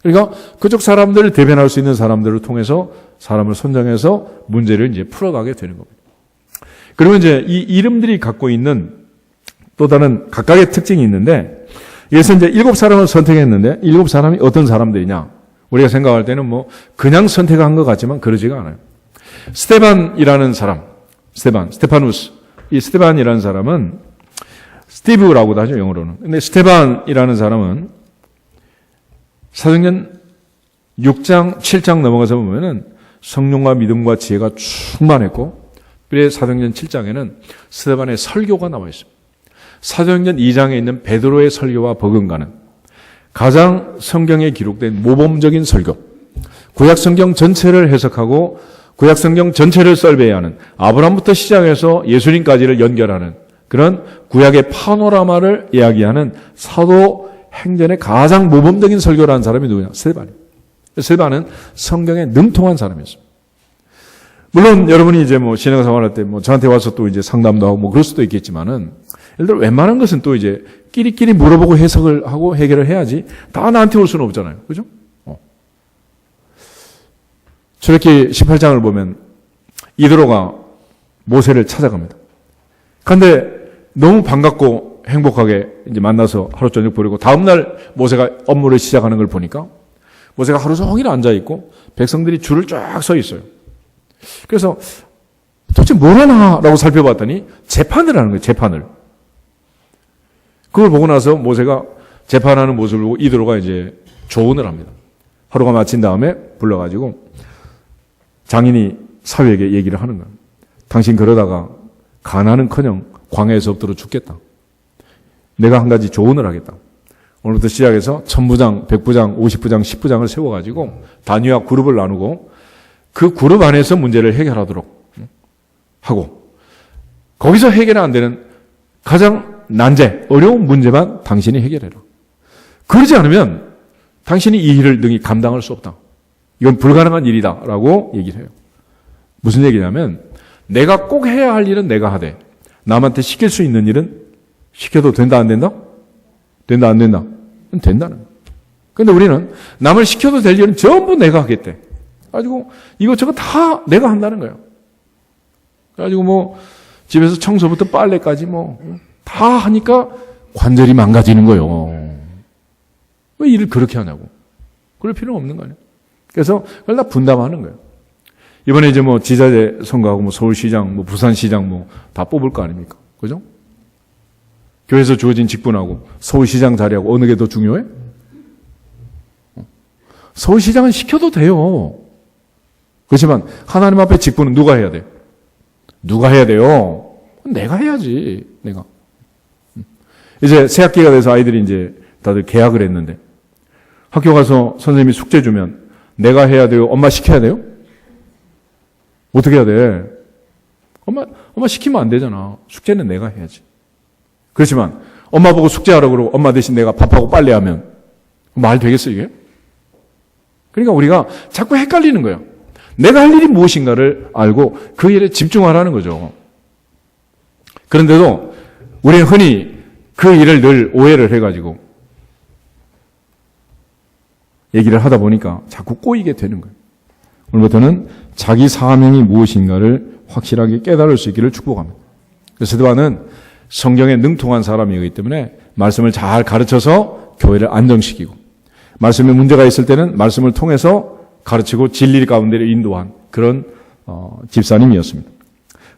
그러니까 그쪽 사람들을 대변할 수 있는 사람들을 통해서 사람을 선정해서 문제를 이제 풀어가게 되는 겁니다. 그러면 이제 이 이름들이 갖고 있는 또 다른 각각의 특징이 있는데 여기서 이제 7사람을 선택했는데 7사람이 어떤 사람들이냐? 우리가 생각할 때는 뭐 그냥 선택한 것 같지만 그러지가 않아요. 스테반이라는 사람, 스테파누스 이 스테반이라는 사람은 스티브라고도 하죠, 영어로는. 근데 스테반이라는 사람은 사도행전 6장, 7장 넘어가서 보면은 성령과 믿음과 지혜가 충만했고, 그래 사도행전 7장에는 스테반의 설교가 나와 있습니다. 사도행전 2장에 있는 베드로의 설교와 버금가는 가장 성경에 기록된 모범적인 설교, 구약 성경 전체를 해석하고 구약 성경 전체를 썰배하는, 아브라함부터 시작해서 예수님까지를 연결하는 그런 구약의 파노라마를 이야기하는 사도행전의 가장 모범적인 설교를 한 사람이 누구냐? 스테반입니다. 스테반은 성경에 능통한 사람이었습니다. 물론 여러분이 이제 뭐 신앙생활할 때 뭐 저한테 와서 또 이제 상담도 하고 뭐 그럴 수도 있겠지만은, 예를 들어 웬만한 것은 또 이제 끼리끼리 물어보고 해석을 하고 해결을 해야지 다 나한테 올 수는 없잖아요. 그죠? 저렇게 18장을 보면 이드로가 모세를 찾아갑니다. 그런데 너무 반갑고 행복하게 이제 만나서 하루 저녁 보내고 다음날 모세가 업무를 시작하는 걸 보니까 모세가 하루 종일 앉아있고 백성들이 줄을 쫙 서 있어요. 그래서 도대체 뭘 하나라고 살펴봤더니 재판을 하는 거예요. 재판을. 그걸 보고 나서 모세가 재판하는 모습을 보고 이드로가 이제 조언을 합니다. 하루가 마친 다음에 불러가지고 장인이 사위에게 얘기를 하는 거예요. 당신 그러다가 가난은커녕 광야에서 엎드려 죽겠다. 내가 한 가지 조언을 하겠다. 오늘부터 시작해서 1000부장, 100부장, 50부장, 10부장을 세워가지고 단위와 그룹을 나누고 그 그룹 안에서 문제를 해결하도록 하고, 거기서 해결이 안 되는 가장 난제, 어려운 문제만 당신이 해결해라. 그러지 않으면 당신이 이 일을 능히 감당할 수 없다. 이건 불가능한 일이다라고 얘기를 해요. 무슨 얘기냐면 내가 꼭 해야 할 일은 내가 하되 남한테 시킬 수 있는 일은 시켜도 된다 안 된다? 된다 안 된다? 된다는 거예요. 그런데 우리는 남을 시켜도 될 일은 전부 내가 하겠대. 가지고 이것저것 다 내가 한다는 거예요. 그래가지고 뭐 집에서 청소부터 빨래까지 뭐 다 하니까 관절이 망가지는 거예요. 왜 일을 그렇게 하냐고. 그럴 필요는 없는 거 아니에요. 그래서 그걸 다 분담하는 거예요. 이번에 이제 뭐 지자체 선거하고 뭐 서울시장, 뭐 부산시장 뭐 다 뽑을 거 아닙니까? 그죠? 교회에서 주어진 직분하고 서울시장 자리하고 어느 게 더 중요해? 서울시장은 시켜도 돼요. 그렇지만 하나님 앞에 직분은 누가 해야 돼? 누가 해야 돼요? 내가 해야지. 내가. 이제 새학기가 돼서 아이들이 이제 다들 개학을 했는데 학교 가서 선생님이 숙제 주면 내가 해야 돼요? 엄마 시켜야 돼요? 어떻게 해야 돼? 엄마 시키면 안 되잖아. 숙제는 내가 해야지. 그렇지만 엄마 보고 숙제하라고 그러고 엄마 대신 내가 밥하고 빨래하면 말 되겠어 이게? 그러니까 우리가 자꾸 헷갈리는 거예요. 내가 할 일이 무엇인가를 알고 그 일에 집중하라는 거죠. 그런데도 우리는 흔히 그 일을 늘 오해를 해가지고 얘기를 하다 보니까 자꾸 꼬이게 되는 거예요. 오늘부터는 자기 사명이 무엇인가를 확실하게 깨달을 수 있기를 축복합니다. 그래서 스데반은 성경에 능통한 사람이기 때문에 말씀을 잘 가르쳐서 교회를 안정시키고 말씀에 문제가 있을 때는 말씀을 통해서 가르치고 진리 가운데를 인도한 그런 집사님이었습니다.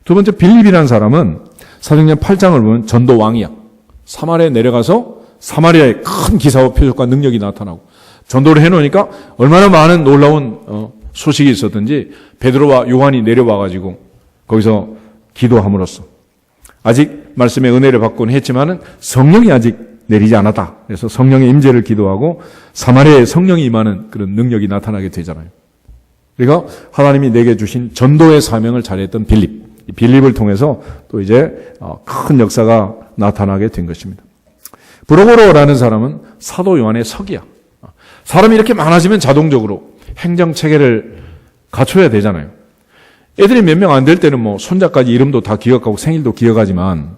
두 번째 빌립이라는 사람은 사도행전 8장을 보면 전도왕이야. 사마리아에 내려가서 사마리아에 큰 기사와 표적과 능력이 나타나고 전도를 해놓으니까 얼마나 많은 놀라운 소식이 있었든지 베드로와 요한이 내려와가지고 거기서 기도함으로써 아직 말씀의 은혜를 받고는 했지만은 성령이 아직 내리지 않았다. 그래서 성령의 임재를 기도하고 사마리아에 성령이 임하는 그런 능력이 나타나게 되잖아요. 그러니까 하나님이 내게 주신 전도의 사명을 잘했던 빌립. 이 빌립을 통해서 또 이제 큰 역사가 나타나게 된 것입니다. 브로고로라는 사람은 사도 요한의 석이야. 사람이 이렇게 많아지면 자동적으로 행정체계를 갖춰야 되잖아요. 애들이 몇 명 안 될 때는 뭐 손자까지 이름도 다 기억하고 생일도 기억하지만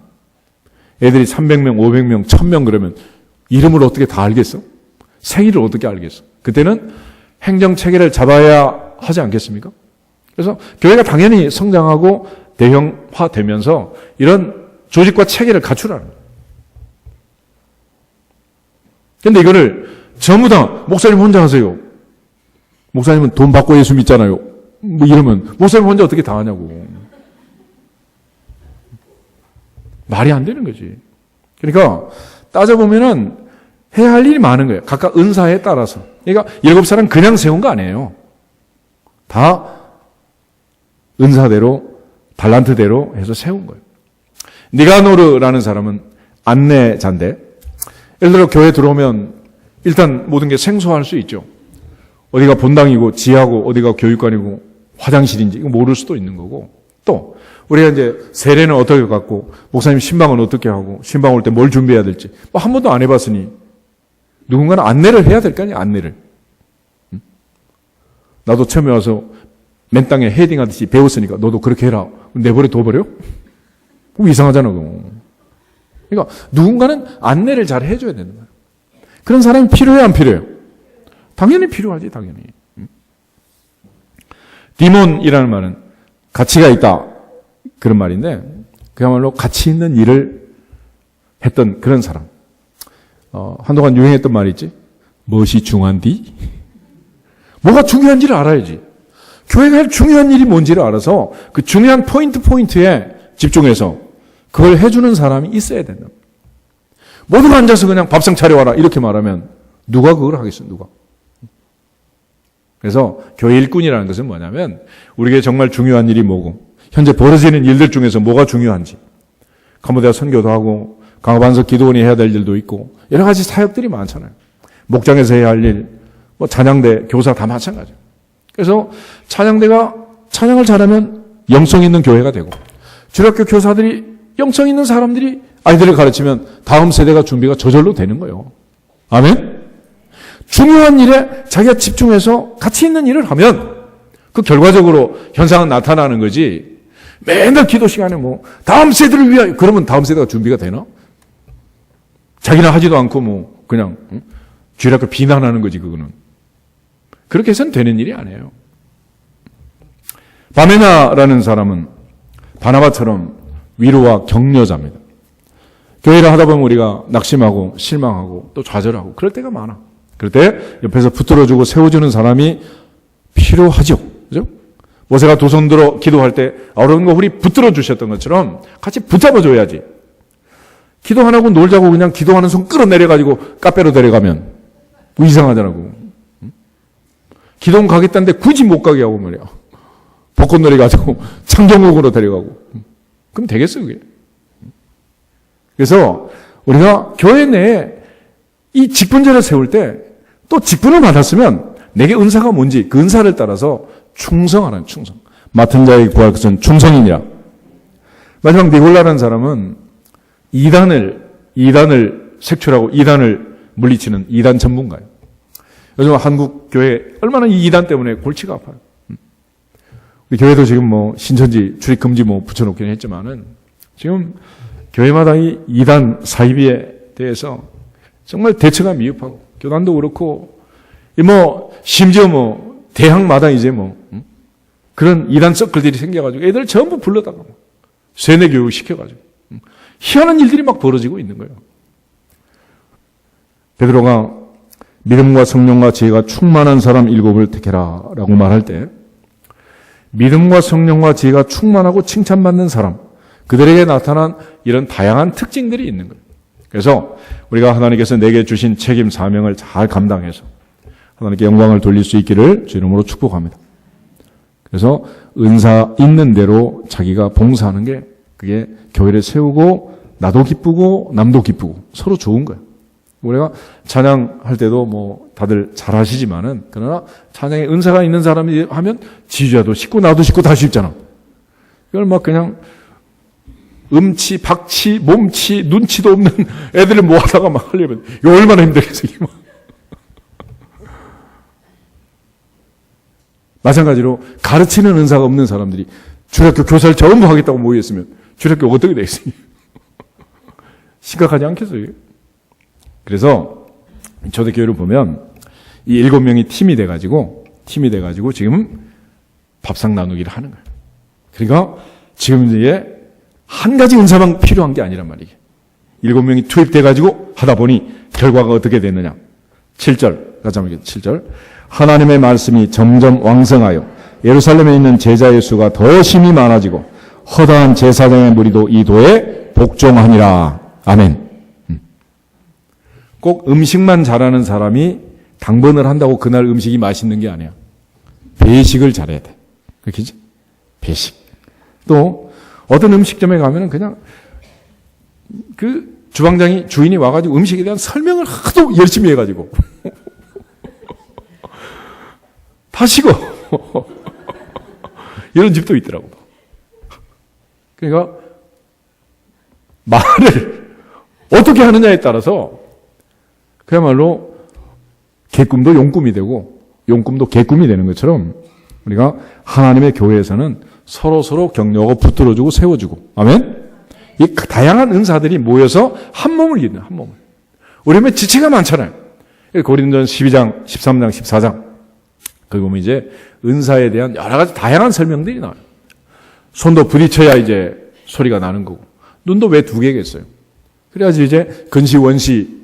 애들이 300명, 500명, 1000명 그러면 이름을 어떻게 다 알겠어? 생일을 어떻게 알겠어? 그때는 행정체계를 잡아야 하지 않겠습니까? 그래서 교회가 당연히 성장하고 대형화되면서 이런 조직과 체계를 갖추라는 거예요. 그런데 이거를 전부 다 목사님 혼자 하세요. 목사님은 돈 받고 예수 믿잖아요. 뭐 이러면 목사님 혼자 어떻게 다 하냐고. 말이 안 되는 거지. 그러니까 따져보면은 해야 할 일이 많은 거예요. 각각 은사에 따라서. 그러니까 7사람 그냥 세운 거 아니에요. 다 은사대로, 달란트대로 해서 세운 거예요. 니가노르라는 사람은 안내자인데, 예를 들어 교회 들어오면 일단 모든 게 생소할 수 있죠. 어디가 본당이고 지하고 어디가 교육관이고 화장실인지 이거 모를 수도 있는 거고, 또 우리가 이제 세례는 어떻게 갖고 목사님 신방은 어떻게 하고 신방 올 때 뭘 준비해야 될지 뭐 한 번도 안 해봤으니 누군가는 안내를 해야 될 거 아니야. 안내를. 나도 처음에 와서 맨 땅에 헤딩하듯이 배웠으니까 너도 그렇게 해라. 내버려 둬버려? 그럼 이상하잖아. 그거. 그러니까 누군가는 안내를 잘 해줘야 되는 거야. 그런 사람이 필요해 안 필요해요? 당연히 필요하지. 당연히. 디몬이라는 말은 가치가 있다. 그런 말인데 그야말로 가치 있는 일을 했던 그런 사람. 한동안 유행했던 말이 있지. 무엇이 중요한디? 뭐가 중요한지를 알아야지. 교회가 할 중요한 일이 뭔지를 알아서 그 중요한 포인트에 집중해서 그걸 해주는 사람이 있어야 된다. 모두가 앉아서 그냥 밥상 차려와라 이렇게 말하면 누가 그걸 하겠어? 누가? 그래서 교회 일꾼이라는 것은 뭐냐면 우리에게 정말 중요한 일이 뭐고 현재 벌어지는 일들 중에서 뭐가 중요한지 간모대가 선교도 하고 강화반석 기도원이 해야 될 일도 있고 여러 가지 사역들이 많잖아요. 목장에서 해야 할 일, 뭐 찬양대, 교사 다 마찬가지예요. 그래서 찬양대가 찬양을 잘하면 영성 있는 교회가 되고 주일학교 교사들이 영성 있는 사람들이 아이들을 가르치면 다음 세대가 준비가 저절로 되는 거예요. 아멘? 중요한 일에 자기가 집중해서 가치 있는 일을 하면 그 결과적으로 현상은 나타나는 거지. 맨날 기도 시간에 뭐 다음 세대를 위하여 그러면 다음 세대가 준비가 되나? 자기는 하지도 않고 뭐 그냥 주일학교 비난하는 거지 그거는. 그렇게 해서는 되는 일이 아니에요. 바메나라는 사람은 바나바처럼 위로와 격려자입니다. 교회를 하다 보면 우리가 낙심하고 실망하고 또 좌절하고 그럴 때가 많아. 그럴 때 옆에서 붙들어주고 세워주는 사람이 필요하죠. 그죠? 모세가 두 손 들어 기도할 때 어려운 거 우리 붙들어 주셨던 것처럼 같이 붙잡아줘야지. 기도 안 하고 놀자고 그냥 기도하는 손 끌어내려가지고 카페로 데려가면 이상하더라고. 기도원 가겠다는데 굳이 못 가게 하고 말이야. 벚꽃놀이 가지고 창경국으로 데려가고. 그럼 되겠어 그게. 그래서 우리가 교회 내에 이 직분제를 세울 때 또 직분을 받았으면 내게 은사가 뭔지 그 은사를 따라서 충성하라는 충성. 맡은 자에게 구할 것은 충성이니라. 마지막 니골라라는 사람은 이단을 색출하고 이단을 물리치는 이단 전문가예요. 요즘 한국 교회 얼마나 이 이단 때문에 골치가 아파요. 우리 교회도 지금 뭐 신천지 출입 금지 뭐 붙여놓기는 했지만은 지금 교회마다 이 이단 사이비에 대해서 정말 대처가 미흡하고 교단도 그렇고 뭐 심지어 뭐 대학마다 이제 뭐 그런 이단 서클들이 생겨가지고 애들 전부 불러다가 세뇌 교육 시켜가지고 희한한 일들이 막 벌어지고 있는 거예요. 베드로가 믿음과 성령과 지혜가 충만한 사람 7을 택해라 라고 말할 때 믿음과 성령과 지혜가 충만하고 칭찬받는 사람 그들에게 나타난 이런 다양한 특징들이 있는 거예요. 그래서 우리가 하나님께서 내게 주신 책임 사명을 잘 감당해서 하나님께 영광을 돌릴 수 있기를 주 이름으로 축복합니다. 그래서 은사 있는 대로 자기가 봉사하는 게 그게 교회를 세우고 나도 기쁘고 남도 기쁘고 서로 좋은 거예요. 우리가 찬양할 때도 뭐 다들 잘 하시지만은 그러나 찬양에 은사가 있는 사람이 하면 지휘자도 쉽고 나도 쉽고 다 쉽잖아. 이걸 막 그냥 음치, 박치, 몸치, 눈치도 없는 애들을 모아다가 막 하려면 이거 얼마나 힘들겠어. 이거. 마찬가지로 가르치는 은사가 없는 사람들이 주일학교 교사를 전부 하겠다고 모였으면 주일학교 어떻게 되겠어요? 심각하지 않겠어요? 그래서 초대교회를 보면 이 7명이 팀이 돼가지고 지금 밥상 나누기를 하는 거예요. 그러니까 지금 이제 한 가지 은사만 필요한 게 아니란 말이에요. 7명이 투입돼가지고 하다 보니 결과가 어떻게 됐느냐. 7절, 같이 한번 7절. 하나님의 말씀이 점점 왕성하여 예루살렘에 있는 제자의 수가 더 심히 많아지고 허다한 제사장의 무리도 이 도에 복종하니라. 아멘. 꼭 음식만 잘하는 사람이 당번을 한다고 그날 음식이 맛있는 게 아니야. 배식을 잘해야 돼. 그렇겠지? 배식. 또 어떤 음식점에 가면은 그냥 그 주인이 와가지고 음식에 대한 설명을 하도 열심히 해가지고 다 식어. 이런 집도 있더라고. 그러니까 말을 어떻게 하느냐에 따라서 그야말로 개꿈도 용꿈이 되고 용꿈도 개꿈이 되는 것처럼 우리가 하나님의 교회에서는 서로 격려하고 붙들어주고 세워주고, 아멘? 이 다양한 은사들이 모여서 한 몸을 이루는, 한 몸을. 우리 몸에 지체가 많잖아요. 고린도전 12장, 13장, 14장. 거기 보면 이제 은사에 대한 여러 가지 다양한 설명들이 나와요. 손도 부딪혀야 이제 소리가 나는 거고, 눈도 왜 두 개겠어요? 그래야지 이제 근시, 원시,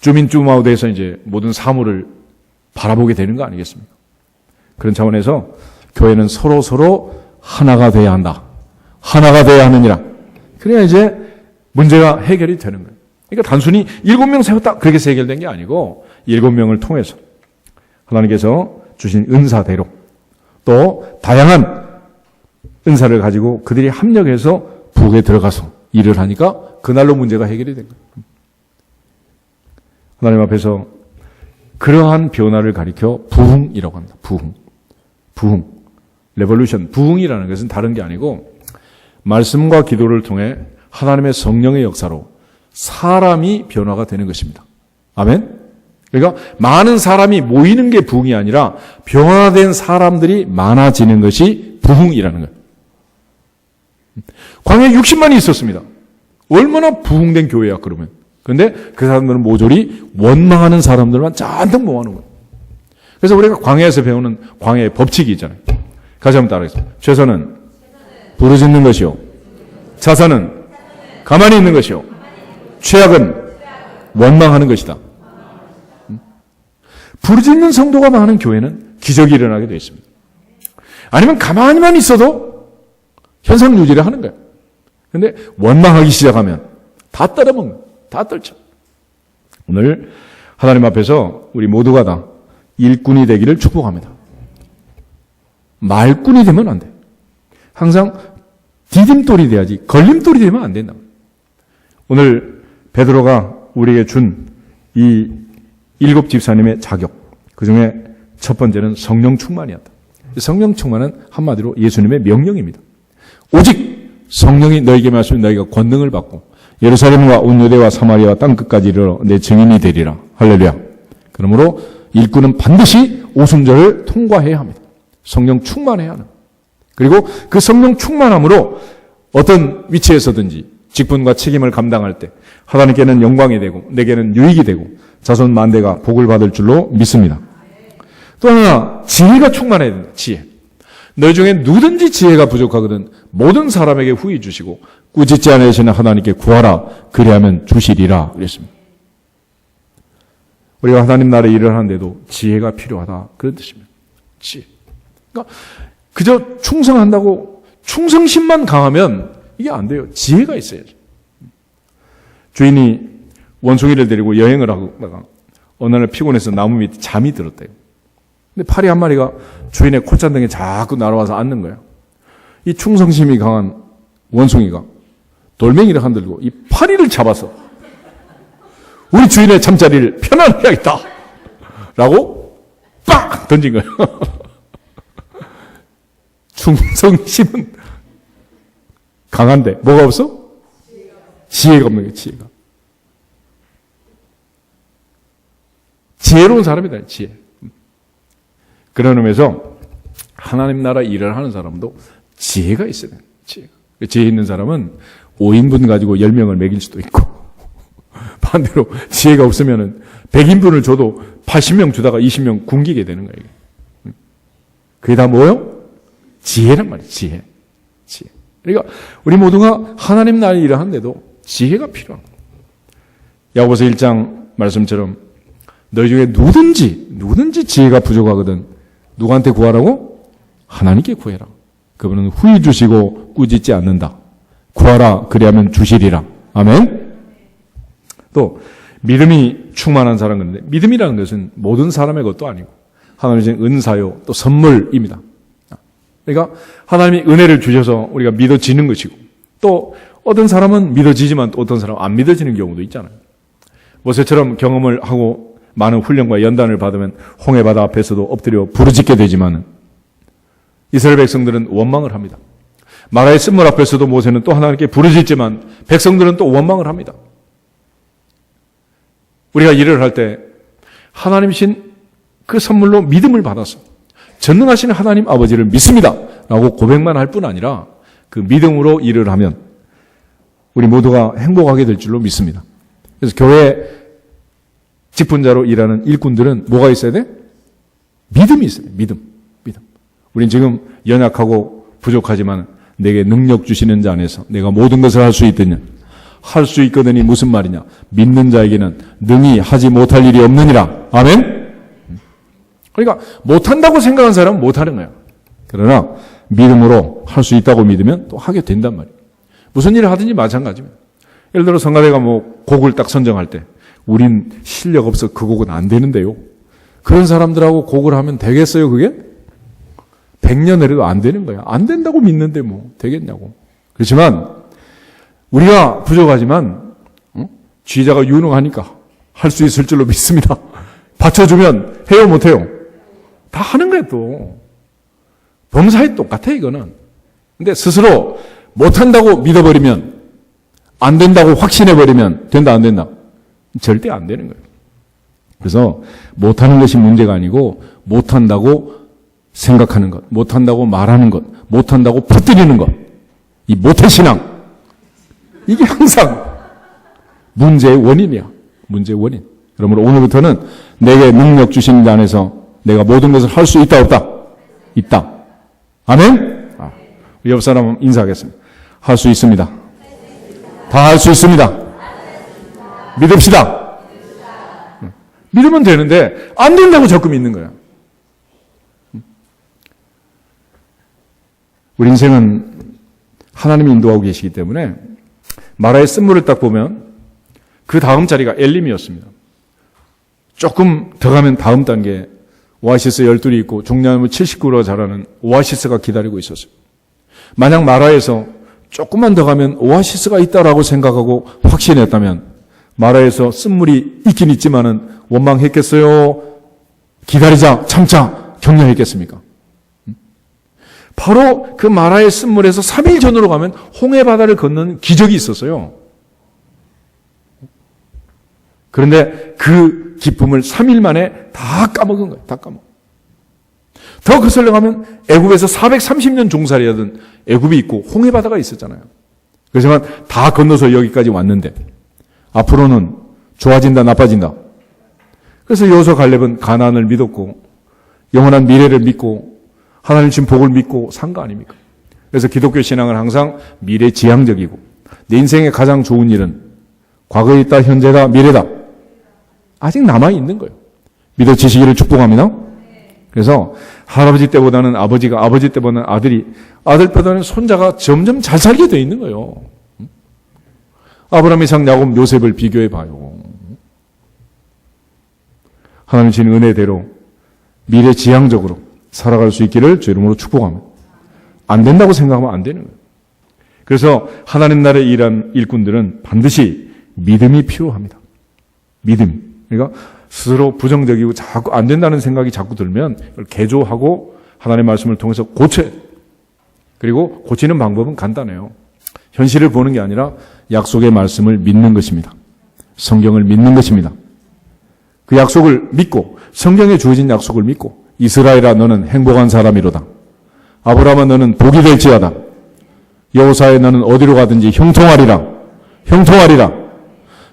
줌인, 줌아웃에서 이제 모든 사물을 바라보게 되는 거 아니겠습니까? 그런 차원에서 교회는 서로 하나가 돼야 한다. 하나가 돼야 하느니라. 그래야 이제 문제가 해결이 되는 거예요. 그러니까 단순히 7명 세웠다 그렇게 해서 해결된 게 아니고 7명을 통해서 하나님께서 주신 은사대로 또 다양한 은사를 가지고 그들이 합력해서 부엌에 들어가서 일을 하니까 그날로 문제가 해결이 된 거예요. 하나님 앞에서 그러한 변화를 가리켜 부흥이라고 합니다. 부흥. 레볼루션. 부흥이라는 것은 다른 게 아니고 말씀과 기도를 통해 하나님의 성령의 역사로 사람이 변화가 되는 것입니다. 아멘? 그러니까 많은 사람이 모이는 게 부흥이 아니라 변화된 사람들이 많아지는 것이 부흥이라는 거예요. 광야에 60만이 있었습니다. 얼마나 부흥된 교회야 그러면. 그런데 그 사람들은 모조리 원망하는 사람들만 잔뜩 모아놓은 거예요. 그래서 우리가 광야에서 배우는 광야의 법칙이 있잖아요. 같이 한번 따라하겠습니다. 최선은 부르짖는 것이요. 자선은 가만히 있는 것이요. 최악은 원망하는 것이다. 부르짖는 성도가 많은 교회는 기적이 일어나게 되어 있습니다. 아니면 가만히만 있어도 현상 유지를 하는 거예요. 그런데 원망하기 시작하면 다 떨어먹는, 다 떨쳐. 오늘 하나님 앞에서 우리 모두가 다 일꾼이 되기를 축복합니다. 말꾼이 되면 안 돼. 항상 디딤돌이 돼야지 걸림돌이 되면 안 된다. 오늘 베드로가 우리에게 준 이 7 집사님의 자격, 그 중에 첫 번째는 성령 충만이었다. 성령 충만은 한마디로 예수님의 명령입니다. 오직 성령이 너에게 말씀해 너희가 권능을 받고 예루살렘과 온 유대와 사마리아와 땅끝까지 이르러 내 증인이 되리라. 할렐루야. 그러므로 일꾼은 반드시 오순절을 통과해야 합니다. 성령 충만해야 하는. 그리고 그 성령 충만함으로 어떤 위치에서든지 직분과 책임을 감당할 때 하나님께는 영광이 되고 내게는 유익이 되고 자손 만대가 복을 받을 줄로 믿습니다. 또 하나 지혜가 충만해야 된다. 지혜. 너희 중에 누구든지 지혜가 부족하거든 모든 사람에게 후히 주시고 꾸짖지 않으시는 하나님께 구하라. 그리하면 주시리라. 그랬습니다. 우리가 하나님 나라의 일을 하는데도 지혜가 필요하다. 그런 뜻입니다. 지혜. 그러니까 그저 충성한다고 충성심만 강하면 이게 안 돼요. 지혜가 있어야죠. 주인이 원숭이를 데리고 여행을 하다가 어느 날 피곤해서 나무 밑에 잠이 들었대요. 근데 파리 한 마리가 주인의 콧잔등에 자꾸 날아와서 앉는 거예요. 이 충성심이 강한 원숭이가 돌멩이를 흔들고 이 파리를 잡아서 우리 주인의 잠자리를 편안하게 하겠다 라고 빡 던진 거예요. 충성심은 강한데 뭐가 없어? 지혜가 없는 거예요. 지혜가. 지혜로운 사람이다. 지혜. 그런 의미에서 하나님 나라 일을 하는 사람도 지혜가 있어야 돼요. 지혜 있는 사람은 5인분 가지고 10명을 먹일 수도 있고 반대로 지혜가 없으면 100인분을 줘도 80명 주다가 20명 굶기게 되는 거예요. 그게 다 뭐예요? 지혜란 말이에요. 지혜. 그러니까 우리 모두가 하나님 나라의 일을 하는데도 지혜가 필요합니다. 야고보서 1장 말씀처럼 너희 중에 누구든지 지혜가 부족하거든 누구한테 구하라고? 하나님께 구해라. 그분은 후히 주시고 꾸짖지 않는다. 구하라 그리하면 주시리라. 아멘. 또 믿음이 충만한 사람 그런데 믿음이라는 것은 모든 사람의 것도 아니고 하나님의 주신 은사요 또 선물입니다. 그러니까 하나님이 은혜를 주셔서 우리가 믿어지는 것이고 또 어떤 사람은 믿어지지만 또 어떤 사람은 안 믿어지는 경우도 있잖아요. 모세처럼 경험을 하고 많은 훈련과 연단을 받으면 홍해바다 앞에서도 엎드려 부르짖게 되지만 이스라엘 백성들은 원망을 합니다. 마라의 쓴물 앞에서도 모세는 또 하나님께 부르짖지만 백성들은 또 원망을 합니다. 우리가 일을 할 때 하나님이신 그 선물로 믿음을 받아서 전능하신 하나님 아버지를 믿습니다 라고 고백만 할 뿐 아니라 그 믿음으로 일을 하면 우리 모두가 행복하게 될 줄로 믿습니다. 그래서 교회 직분자로 일하는 일꾼들은 뭐가 있어야 돼? 믿음이 있어요. 믿음. 우린 지금 연약하고 부족하지만 내게 능력 주시는 자 안에서 내가 모든 것을 할 수 있느냐. 할 수 있거든이 무슨 말이냐. 믿는 자에게는 능히 하지 못할 일이 없느니라. 아멘? 그러니까 못한다고 생각한 사람은 못하는 거야. 그러나 믿음으로 할 수 있다고 믿으면 또 하게 된단 말이에요. 무슨 일을 하든지 마찬가지입니다. 예를 들어 성가대가 곡을 딱 선정할 때 우린 실력 없어 그 곡은 안 되는데요. 그런 사람들하고 곡을 하면 되겠어요 그게? 100년 해도 안 되는 거야. 안 된다고 믿는데 되겠냐고. 그렇지만 우리가 부족하지만 지휘자가 유능하니까 할 수 있을 줄로 믿습니다. 받쳐주면 해요 못해요? 다 하는 거예요 또. 범사에 똑같아 이거는. 근데 스스로 못한다고 믿어버리면 안 된다고 확신해버리면 된다 안 된다? 절대 안 되는 거예요. 그래서 못하는 것이 문제가 아니고 못한다고 생각하는 것, 못한다고 말하는 것, 못한다고 퍼뜨리는 것, 이 모태신앙 이게 항상 문제의 원인이야. 문제의 원인. 그러므로 오늘부터는 내게 능력 주신 자 안에서 내가 모든 것을 할 수 있다 없다? 있다. 아멘? 우리 옆 사람 인사하겠습니다. 할 수 있습니다. 다 할 수 있습니다. 믿읍시다. 믿으면 되는데 안 된다고 자꾸 믿는 거야. 우리 인생은 하나님이 인도하고 계시기 때문에 마라의 쓴물을 딱 보면 그 다음 자리가 엘림이었습니다. 조금 더 가면 다음 단계 오아시스 12이 있고 종려나무 79로 자라는 오아시스가 기다리고 있었어요. 만약 마라에서 조금만 더 가면 오아시스가 있다라고 생각하고 확신했다면 마라에서 쓴물이 있긴 있지만은 원망했겠어요? 기다리자, 참자, 격려했겠습니까? 바로 그 마라의 쓴물에서 3일 전으로 가면 홍해바다를 건너는 기적이 있었어요. 그런데 그 기쁨을 3일 만에 다 까먹은 거예요. 다 까먹어. 더 거슬러 가면 애굽에서 430년 종살이하던 애굽이 있고 홍해바다가 있었잖아요. 그렇지만 다 건너서 여기까지 왔는데 앞으로는 좋아진다 나빠진다. 그래서 여호수아 갈렙은 가나안을 믿었고 영원한 미래를 믿고 하나님 주신 복을 믿고 산 거 아닙니까? 그래서 기독교 신앙은 항상 미래지향적이고 내 인생의 가장 좋은 일은 과거에 있다 현재다 미래다. 아직 남아있는 거예요. 믿어지시기를 축복합니다. 그래서 할아버지 때보다는 아버지가, 아버지 때보다는 아들이, 아들 때보다는 손자가 점점 잘 살게 돼 있는 거예요. 아브라함, 이삭, 야곱, 요셉을 비교해 봐요. 하나님 주신 은혜대로 미래지향적으로 살아갈 수 있기를 주 이름으로 축복합니다. 안 된다고 생각하면 안 되는 거예요. 그래서 하나님 나라에 일한 일꾼들은 반드시 믿음이 필요합니다. 믿음. 그러니까 스스로 부정적이고 자꾸 안 된다는 생각이 자꾸 들면 개조하고 하나님의 말씀을 통해서 고쳐야 돼요. 그리고 고치는 방법은 간단해요. 현실을 보는 게 아니라 약속의 말씀을 믿는 것입니다. 성경을 믿는 것입니다. 그 약속을 믿고 성경에 주어진 약속을 믿고 이스라엘아 너는 행복한 사람이로다. 아브라함아 너는 복이 될지어다. 여호사에 너는 어디로 가든지 형통하리라. 형통하리라.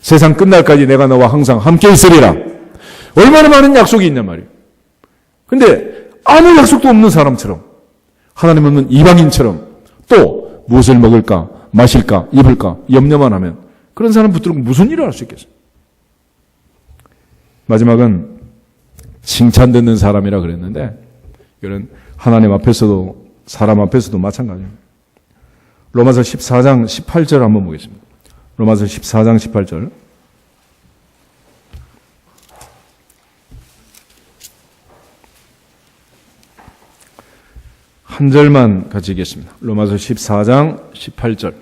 세상 끝날까지 내가 너와 항상 함께 있으리라. 얼마나 많은 약속이 있냔 말이에요. 근데 아무 약속도 없는 사람처럼 하나님 없는 이방인처럼 또 무엇을 먹을까 마실까 입을까 염려만 하면 그런 사람 붙들고 무슨 일을 할 수 있겠어요? 마지막은 칭찬 듣는 사람이라 그랬는데 이런 하나님 앞에서도 사람 앞에서도 마찬가지입니다. 로마서 14장 18절 한번 보겠습니다. 로마서 14장 18절. 한 절만 같이 읽겠습니다. 로마서 14장 18절.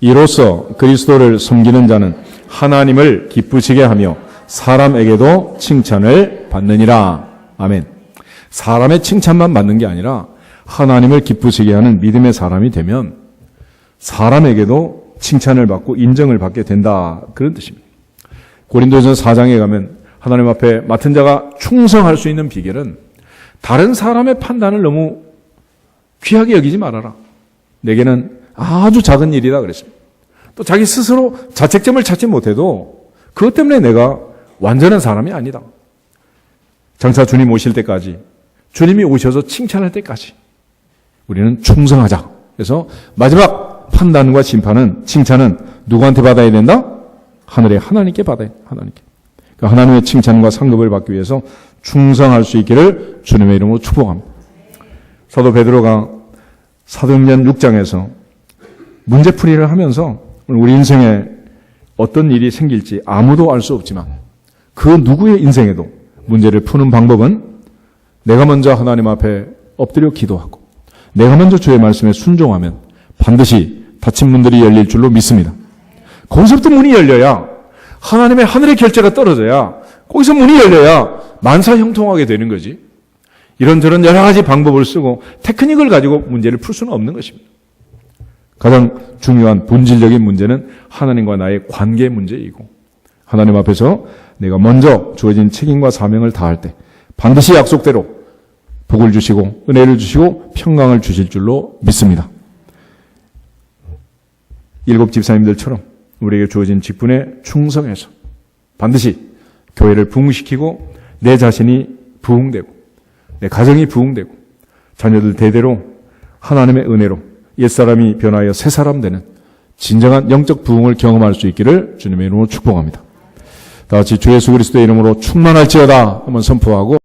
이로써 그리스도를 섬기는 자는 하나님을 기쁘시게 하며 사람에게도 칭찬을 받느니라. 아멘. 사람의 칭찬만 받는 게 아니라 하나님을 기쁘시게 하는 믿음의 사람이 되면 사람에게도 칭찬을 받고 인정을 받게 된다. 그런 뜻입니다. 고린도전서 4장에 가면 하나님 앞에 맡은 자가 충성할 수 있는 비결은 다른 사람의 판단을 너무 귀하게 여기지 말아라. 내게는 아주 작은 일이다 그랬습니다. 또 자기 스스로 자책점을 찾지 못해도 그것 때문에 내가 완전한 사람이 아니다. 장차 주님 오실 때까지, 주님이 오셔서 칭찬할 때까지 우리는 충성하자. 그래서 마지막 판단과 심판은, 칭찬은 누구한테 받아야 된다? 하늘의 하나님께 받아야 돼. 하나님께. 그러니까 하나님의 칭찬과 상급을 받기 위해서 충성할 수 있기를 주님의 이름으로 축복합니다. 사도 베드로가 사도행전 6장에서 문제풀이를 하면서 우리 인생에 어떤 일이 생길지 아무도 알 수 없지만 그 누구의 인생에도 문제를 푸는 방법은 내가 먼저 하나님 앞에 엎드려 기도하고 내가 먼저 주의 말씀에 순종하면 반드시 닫힌 문들이 열릴 줄로 믿습니다. 거기서부터 문이 열려야, 하나님의 하늘의 결제가 떨어져야, 거기서 문이 열려야 만사형통하게 되는 거지. 이런저런 여러 가지 방법을 쓰고 테크닉을 가지고 문제를 풀 수는 없는 것입니다. 가장 중요한 본질적인 문제는 하나님과 나의 관계 문제이고, 하나님 앞에서 내가 먼저 주어진 책임과 사명을 다할 때 반드시 약속대로 복을 주시고 은혜를 주시고 평강을 주실 줄로 믿습니다. 7 집사님들처럼 우리에게 주어진 직분에 충성해서 반드시 교회를 부흥시키고 내 자신이 부흥되고 내 가정이 부흥되고 자녀들 대대로 하나님의 은혜로 옛사람이 변하여 새사람 되는 진정한 영적 부흥을 경험할 수 있기를 주님의 이름으로 축복합니다. 다 같이 주 예수 그리스도의 이름으로 충만할지어다 한번 선포하고